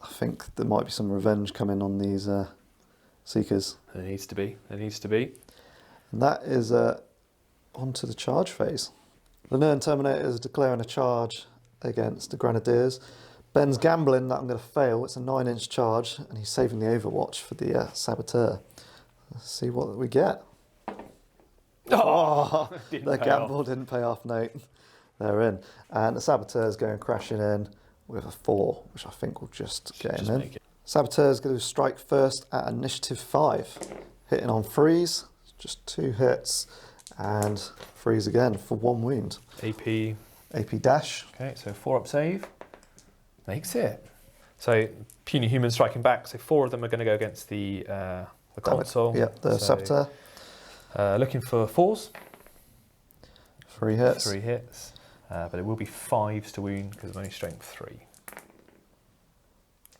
Speaker 1: I think there might be some revenge coming on these Seekers.
Speaker 2: There needs to be, there needs to be.
Speaker 1: And that is on to the charge phase. The Lernaen Terminator is declaring a charge against the Grenadiers. Ben's gambling that I'm going to fail. It's a 9-inch charge, and he's saving the Overwatch for the Saboteur. Let's see what we get. Oh, the gamble didn't pay off, Nate. They're in. And the Saboteur is going crashing in with a 4, which I think will just get him in. Saboteur is going to strike first at initiative 5, hitting on 3s, just 2 hits, and 3s again for 1 wound. AP dash.
Speaker 2: Okay, so 4-up save. Makes it. So puny humans striking back. So 4 of them are going to go against the Consul.
Speaker 1: Yep, the Saboteur.
Speaker 2: Looking for 4s.
Speaker 1: 3 hits.
Speaker 2: 3 hits. But it will be 5s to wound because it's only strength 3.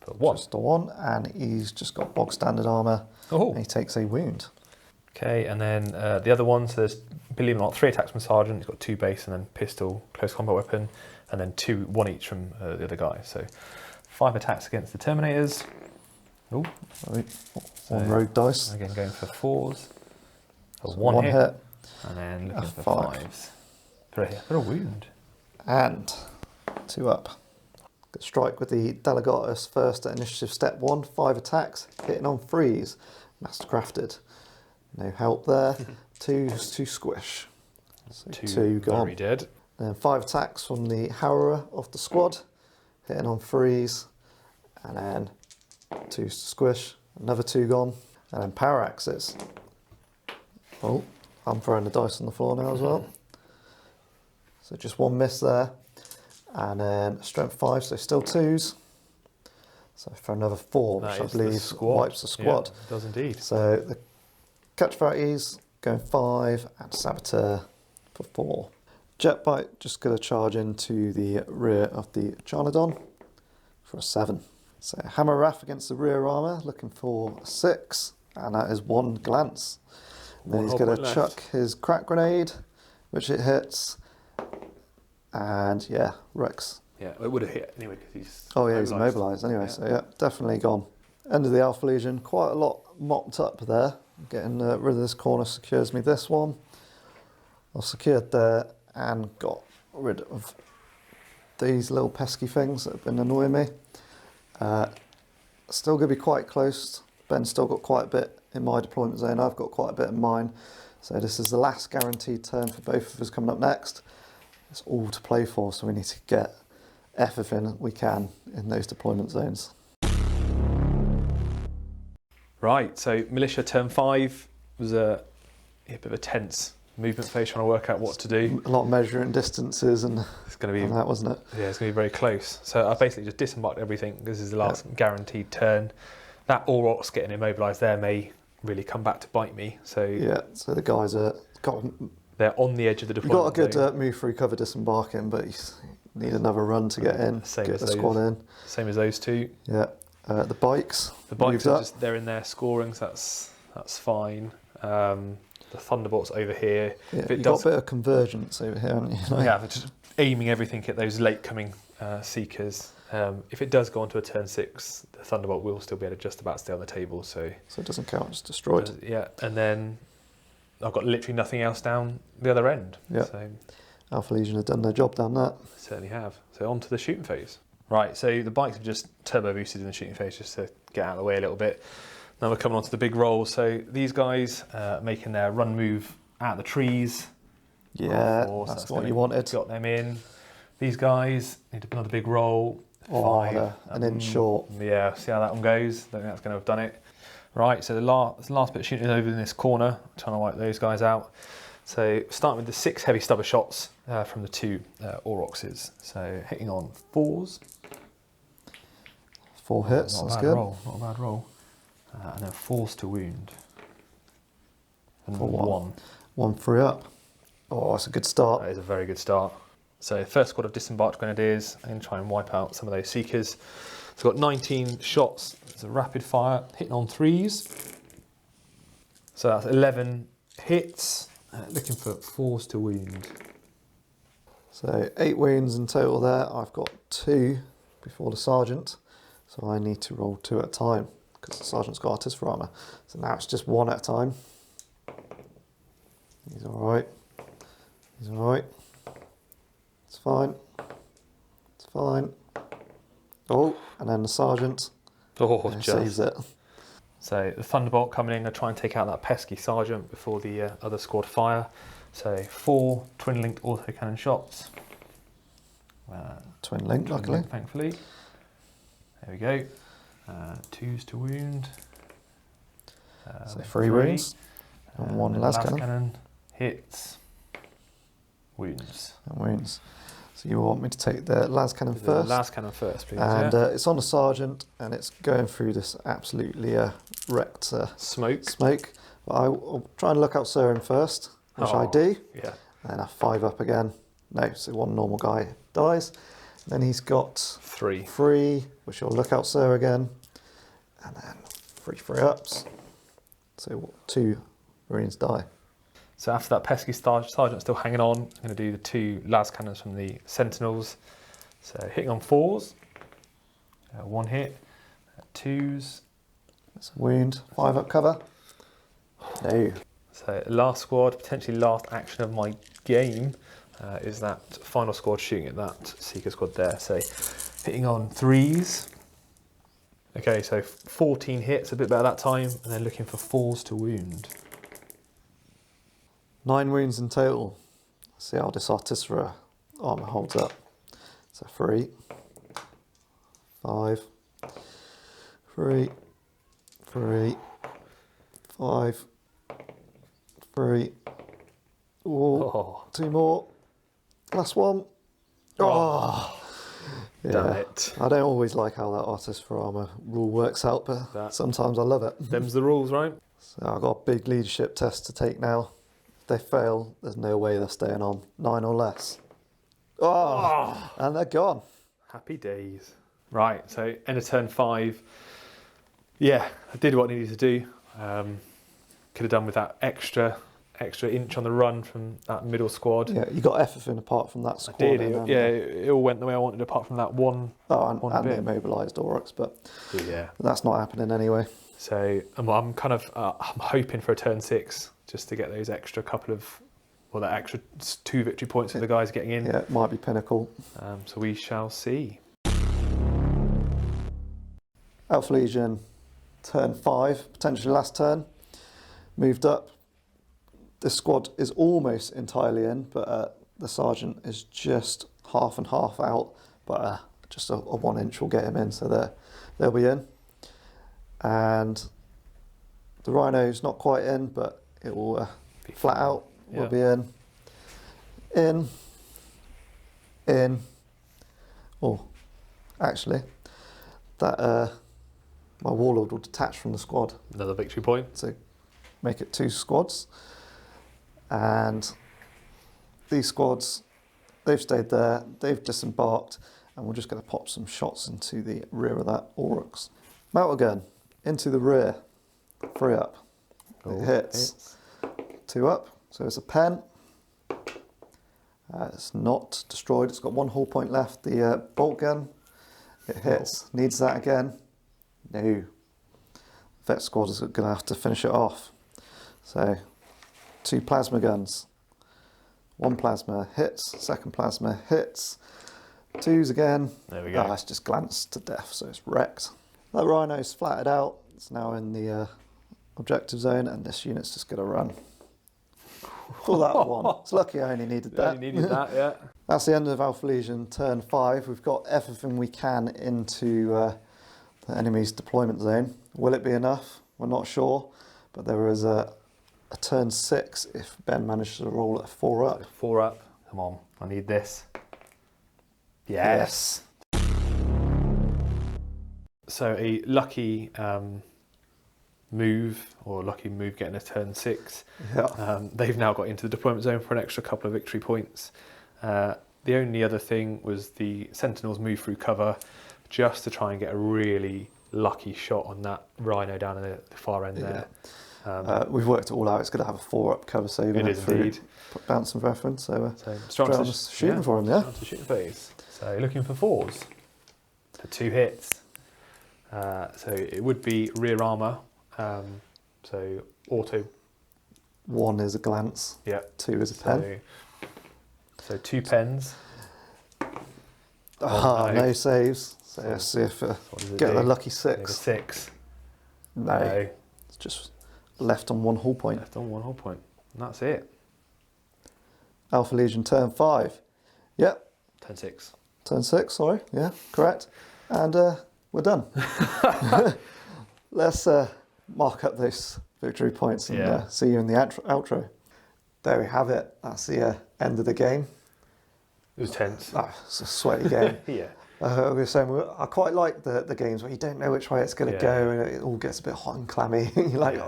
Speaker 2: For 1.
Speaker 1: Just the 1, and he's just got bog standard armour.
Speaker 2: Oh.
Speaker 1: And he takes a wound.
Speaker 2: Okay, and then the other one, so there's, believe it or not, 3 attacks from Sergeant. He's got 2 base and then pistol, close combat weapon, and then 1 each from the other guy. So 5 attacks against the Terminators. Oh,
Speaker 1: so 1 rogue dice.
Speaker 2: Again, going for 4s.
Speaker 1: So
Speaker 2: 1
Speaker 1: hit.
Speaker 2: And then looking for
Speaker 1: 5.
Speaker 2: 5s. For a wound.
Speaker 1: And 2 up. Good strike with the Delegatus first at initiative step 1. 5 attacks, hitting on 3s. Mastercrafted. No help there. 2s to squish. So 2 gone.
Speaker 2: Very dead.
Speaker 1: Then 5 attacks from the Harrower of the squad, hitting on 3s, and then 2s to squish. Another 2 gone, and then power axes. Oh, I'm throwing the dice on the floor now as well. So just 1 miss there, and then strength 5, so still 2s. So for another 4, which I believe wipes the squad.
Speaker 2: Yeah, it does indeed.
Speaker 1: So the catch varieties going 5, and Saboteur for 4. Jetbite just going to charge into the rear of the Charnodon for a 7. So Hammer Wrath against the rear armour, looking for a 6, and that is 1 glance. And then he's going to chuck his crack grenade, which it hits, and yeah, wrecks.
Speaker 2: Yeah, it would have hit anyway because he's.
Speaker 1: Oh yeah, he's immobilised anyway. Yeah. So yeah, definitely gone. End of the Alpha Legion. Quite a lot mopped up there. Getting rid of this corner secures me this one. I've secured there and got rid of these little pesky things that have been annoying me. Still going to be quite close. Ben's still got quite a bit in my deployment zone. I've got quite a bit in mine. So this is the last guaranteed turn for both of us coming up next. It's all to play for, so we need to get everything we can in those deployment zones.
Speaker 2: Right, so Militia turn 5 was a bit of a tense movement phase, trying to work out what to do.
Speaker 1: A lot of measuring distances and
Speaker 2: it's going to be
Speaker 1: that, wasn't it?
Speaker 2: Yeah, it's going to be very close. So I basically just disembarked everything. This is the last guaranteed turn. That Aurochs getting immobilised there may really come back to bite me. So
Speaker 1: yeah, so the guys are
Speaker 2: they're on the edge of the deployment.
Speaker 1: You've got a good move through cover disembarking, but you need another run to get in, get the squad in.
Speaker 2: Same as those two.
Speaker 1: Yeah. The bikes.
Speaker 2: The bikes are just, they're in there scoring, so that's fine. The Thunderbolt's over here.
Speaker 1: Yeah, you've got a bit of convergence over here, haven't you?
Speaker 2: Yeah, they're just aiming everything at those late coming Seekers. If it does go on to a turn 6, the Thunderbolt will still be able to just about stay on the table. So
Speaker 1: it doesn't count, it's destroyed.
Speaker 2: Yeah, and then I've got literally nothing else down the other end.
Speaker 1: Yeah.
Speaker 2: So
Speaker 1: Alpha Legion have done their job down that.
Speaker 2: Certainly have. So on to the shooting phase. Right, so the bikes have just turbo boosted in the shooting phase just to get out of the way a little bit. Now we're coming on to the big roll. So these guys making their run move out of the trees.
Speaker 1: Yeah, that's what you wanted.
Speaker 2: Got them in. These guys need another big roll. 5.
Speaker 1: An inch short.
Speaker 2: Yeah, see how that one goes. Don't think that's going to have done it. Right, so the last bit of shooting over in this corner, trying to wipe those guys out. So starting with the 6 heavy stubber shots from the 2 Aurochses. So hitting on 4s.
Speaker 1: 4 hits, that's good.
Speaker 2: Not a bad roll. And then 4s to wound. And
Speaker 1: for
Speaker 2: 1.
Speaker 1: 1 free up. Oh, that's a good start.
Speaker 2: That is a very good start. So first squad of disembarked grenadiers. I'm going to try and wipe out some of those Seekers. So I've got 19 shots. It's a rapid fire, hitting on 3s. So that's 11 hits. Looking for 4s to wound.
Speaker 1: So 8 wounds in total there. I've got 2 before the Sergeant. So I need to roll 2 at a time because the Sergeant's got Artificer armour. So now it's just 1 at a time. He's alright. He's alright. It's fine. It's fine. Oh, and then the Sergeant saves it.
Speaker 2: So the Thunderbolt coming in, going to try and take out that pesky Sergeant before the other squad fire. So 4 twin-linked autocannon shots.
Speaker 1: Twin-linked, luckily.
Speaker 2: Thankfully. There we go. 2s to wound.
Speaker 1: So 3 wounds. And 1 lascannon.
Speaker 2: Hits. Wounds.
Speaker 1: And wounds. So you want me to take the lascannon first?
Speaker 2: The lascannon first, please.
Speaker 1: And it's on the Sergeant, and it's going through this absolutely wrecked
Speaker 2: smoke.
Speaker 1: But I'll try and look out Ceramite first, which I do.
Speaker 2: Yeah.
Speaker 1: And a 5 up again. No, so 1 normal guy dies. Then he's got
Speaker 2: 3,
Speaker 1: which will look out Sir again. And then 3 free ups. So 2 Marines die.
Speaker 2: So after that pesky Sergeant still hanging on, I'm going to do the 2 lascannons from the Sentinels. So hitting on 4s, 1 hit, 2s.
Speaker 1: That's a wound, 5 up cover. No.
Speaker 2: So last squad, potentially last action of my game, is that final squad shooting at that Seeker squad there. So hitting on 3s. Okay, so 14 hits, a bit better that time, and then looking for 4s to wound.
Speaker 1: 9 wounds in total. Let's see how this Artificer armour holds up. So 3, 5, 3, 3, 5, 3. Oh, 2 more. Last one. Oh.
Speaker 2: Damn it.
Speaker 1: I don't always like how that Artists for Armour rule works out, but sometimes I love it.
Speaker 2: Them's the rules, right?
Speaker 1: So I've got a big leadership test to take now. If they fail, there's no way they're staying on 9 or less. Oh. And they're gone.
Speaker 2: Happy days. Right, so end of turn 5. Yeah, I did what I needed to do. Could have done with that extra inch on the run from that middle squad.
Speaker 1: Yeah, you got everything apart from that squad.
Speaker 2: I did. It all went the way I wanted apart from that one.
Speaker 1: And the immobilised Aurochs, but
Speaker 2: yeah,
Speaker 1: that's not happening anyway.
Speaker 2: So I'm kind of I'm hoping for a turn 6 just to get those extra couple of, well, that extra 2 victory points for the guys getting in.
Speaker 1: Yeah, it might be pinnacle.
Speaker 2: So we shall see.
Speaker 1: Alpha Legion, turn 5, potentially last turn, moved up. This squad is almost entirely in, but the sergeant is just half and half out, but just a 1 inch will get him in, so they'll be in. And the Rhino's not quite in, but it will flat out, will be in. Oh, actually, that my Warlord will detach from the squad.
Speaker 2: Another victory point.
Speaker 1: To make it 2 squads. And these squads, they've stayed there, they've disembarked, and we're just going to pop some shots into the rear of that Aurochs. Meltagun into the rear, 3 up. It hits. 2 up, so it's a pen. It's not destroyed, it's got 1 hull point left. The bolt gun, it hits, needs that again. No. Vet squad is going to have to finish it off. So 2 plasma guns. 1 plasma hits, 2nd plasma hits. 2s again.
Speaker 2: There we go.
Speaker 1: It's just glanced to death, so it's wrecked. That Rhino's flatted out. It's now in the objective zone, and this unit's just going to run. For that 1. It's lucky I only needed that.
Speaker 2: Only needed that, yeah.
Speaker 1: That's the end of Alpha Legion turn 5. We've got everything we can into the enemy's deployment zone. Will it be enough? We're not sure, but there is a turn 6 if Ben manages to roll at 4 up.
Speaker 2: 4 up. Come on, I need this. Yes. So a lucky move, or lucky move getting a turn 6.
Speaker 1: Yeah.
Speaker 2: They've now got into the deployment zone for an extra couple of victory points. The only other thing was the Sentinels move through cover just to try and get a really lucky shot on that Rhino down at the far end there.
Speaker 1: We've worked it all out. It's going to have a 4 up cover saving
Speaker 2: it is indeed.
Speaker 1: Bounce and reference. So
Speaker 2: shooting
Speaker 1: for him, yeah.
Speaker 2: To shooting phase. So looking for 4s for 2 hits. So it would be rear armour. So auto.
Speaker 1: 1 is a glance.
Speaker 2: Yeah.
Speaker 1: 2 is a pen.
Speaker 2: So 2 pens.
Speaker 1: No saves. So let's see if get the lucky 6.
Speaker 2: 6.
Speaker 1: No. It's just left on 1 hull point.
Speaker 2: Left on 1 hull point. And that's it.
Speaker 1: Alpha Legion turn 5. Yep.
Speaker 2: Turn 6.
Speaker 1: Turn 6, sorry. Yeah, correct. And we're done. Let's mark up those victory points and see you in the outro. There we have it. That's the end of the game.
Speaker 2: It was tense.
Speaker 1: It's a sweaty game.
Speaker 2: Yeah.
Speaker 1: I was saying, I quite like the games where you don't know which way it's going to go, and it all gets a bit hot and clammy. You're like,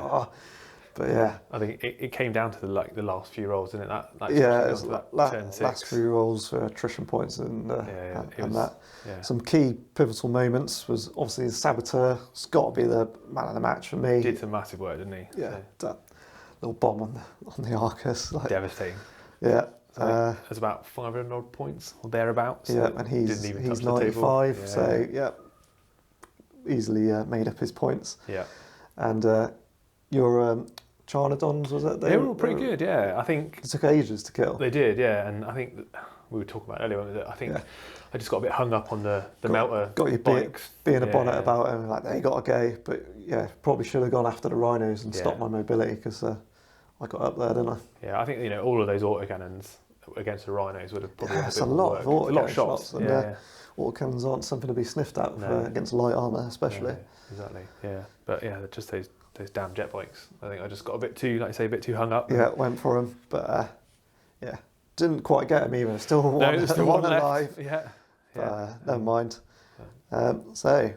Speaker 1: but yeah.
Speaker 2: I think it came down to the last few rolls, didn't it?
Speaker 1: It was last few rolls for attrition points and that. Yeah. Some key pivotal moments was obviously the Saboteur. It's got to be the man of the match for me.
Speaker 2: He did some massive work, didn't he?
Speaker 1: Yeah, that little bomb on the Arcus.
Speaker 2: Devastating.
Speaker 1: Yeah.
Speaker 2: There's about 500 odd points or thereachouts.
Speaker 1: Yeah, and he's 95, so easily made up his points.
Speaker 2: Yeah.
Speaker 1: And your Charnodons, was it?
Speaker 2: They were all pretty good, yeah. I think
Speaker 1: it took ages to kill.
Speaker 2: They did, yeah. And I think we were talking about earlier. I think I just got a bit hung up on the melter.
Speaker 1: Got your
Speaker 2: bikes.
Speaker 1: Being a bonnet about him, like they got to go. But yeah, probably should have gone after the Rhinos and stopped my mobility because I got up there, didn't I?
Speaker 2: Yeah, I think all of those autocannons against the Rhinos would have probably
Speaker 1: it's a lot of shots. And autocannons aren't something to be sniffed at against light armour, especially.
Speaker 2: Exactly. Yeah, but just those damn jet bikes. I think I just got a bit too, like I say, a bit too hung up.
Speaker 1: Yeah, went for him, but didn't quite get him either. Still one
Speaker 2: left.
Speaker 1: alive. Never mind. So,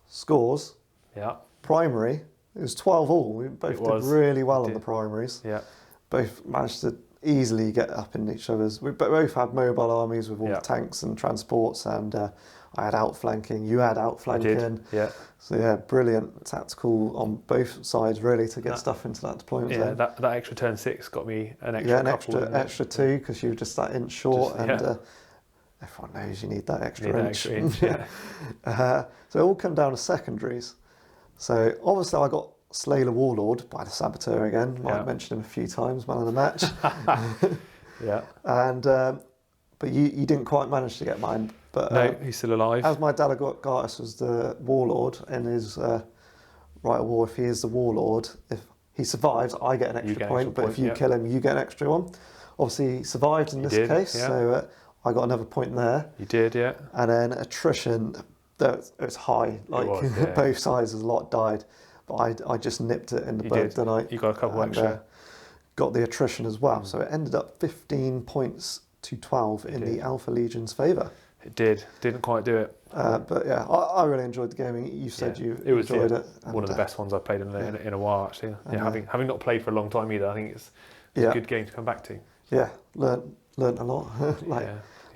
Speaker 1: scores.
Speaker 2: Yeah.
Speaker 1: Primary, it was 12 all. We both did really well on the primaries.
Speaker 2: Yeah.
Speaker 1: Both managed to easily get up in each other's. We both had mobile armies with all the tanks and transports, and I had outflanking, you had outflanking.
Speaker 2: I did, yeah.
Speaker 1: So yeah, brilliant tactical on both sides really to get stuff into that deployment zone.
Speaker 2: That extra turn 6 got me an extra
Speaker 1: extra 2 because you were just that inch short, everyone knows you need that extra inch. So it all come down to secondaries. So obviously I got Slay the Warlord by the Saboteur again. Might mention him a few times, man of the match. And but you didn't quite manage to get mine. But
Speaker 2: no, he's still alive.
Speaker 1: As my Delegatus was the Warlord in his right of war, if he is the Warlord, if he survives, I get an extra point. But if you kill him, you get an extra one. Obviously, he survived in this case, so I got another point there.
Speaker 2: You did, yeah.
Speaker 1: And then attrition, it was high. Like both sides, a lot died. But I just nipped it in the bud, didn't I?
Speaker 2: You got a couple extra.
Speaker 1: Got the attrition as well. So it ended up 15 points to 12 in the Alpha Legion's favour.
Speaker 2: It did. Didn't quite do it.
Speaker 1: But yeah, I really enjoyed the game. You said you enjoyed it.
Speaker 2: One of the best ones I've played in a while, actually. Having not played for a long time either, I think it's a good game to come back to.
Speaker 1: Yeah, learned a lot.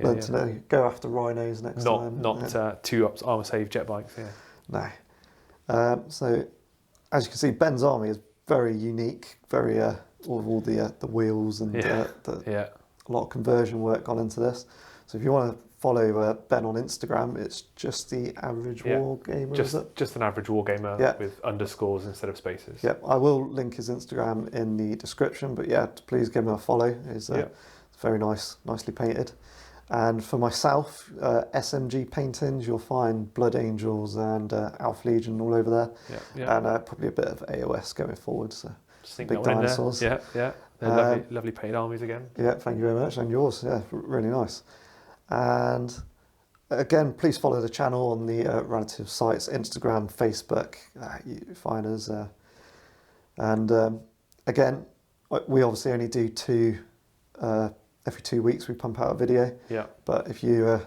Speaker 1: Learned to know, go after rhinos next time.
Speaker 2: Not 2 armour save jet bikes,
Speaker 1: No. So, as you can see, Ben's army is very unique, very all the wheels and a lot of conversion work gone into this. So if you want to follow Ben on Instagram, it's just the average war gamer.
Speaker 2: Just an average war gamer with underscores instead of spaces.
Speaker 1: Yep, I will link his Instagram in the description. But please give him a follow. It's very nicely painted. And for myself, SMG paintings, you'll find Blood Angels and Alpha Legion all over there. And probably a bit of AOS going forward. So big dinosaurs.
Speaker 2: They're lovely painted armies again.
Speaker 1: Yeah, thank you very much. And yours, really nice. And again, please follow the channel on the relative sites, Instagram, Facebook. You find us. And again, we obviously only do 2 every 2 weeks. We pump out a video. Yeah. But if you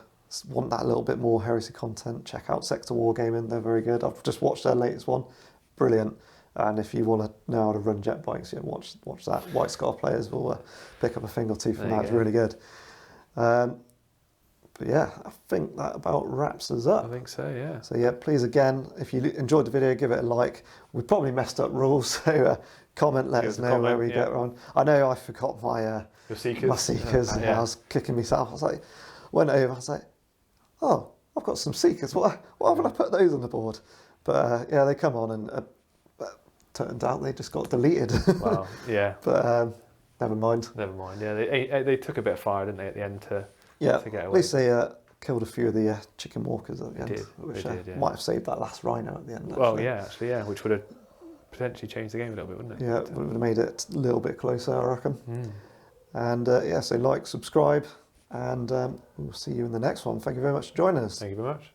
Speaker 1: want that little bit more heresy content, check out Sector Wargaming. They're very good. I've just watched their latest one. Brilliant. And if you want to know how to run jet bikes, watch that. White Scarf players will pick up a thing or two from that. It's really good. But I think that about wraps us up.
Speaker 2: I think so, yeah.
Speaker 1: So please again, if you enjoyed the video, give it a like. We probably messed up rules, so comment, let us know where we get wrong. I know I forgot my
Speaker 2: Seekers.
Speaker 1: My Seekers. I was kicking myself. I was like, went over. I was like, oh, I've got some Seekers. Why haven't I put those on the board? But they come on and turned out they just got deleted.
Speaker 2: Wow. Yeah.
Speaker 1: But never mind.
Speaker 2: Yeah, they took a bit of fire, didn't they, at the end to get away.
Speaker 1: At least they killed a few of the chicken walkers at the end, which
Speaker 2: they did,
Speaker 1: might have saved that last rhino at the end.
Speaker 2: Well, which would have potentially changed the game a little bit, wouldn't it?
Speaker 1: Yeah, it would have made it a little bit closer, I reckon. And so like, subscribe, and we'll see you in the next one. Thank you very much for joining us.
Speaker 2: Thank you very much.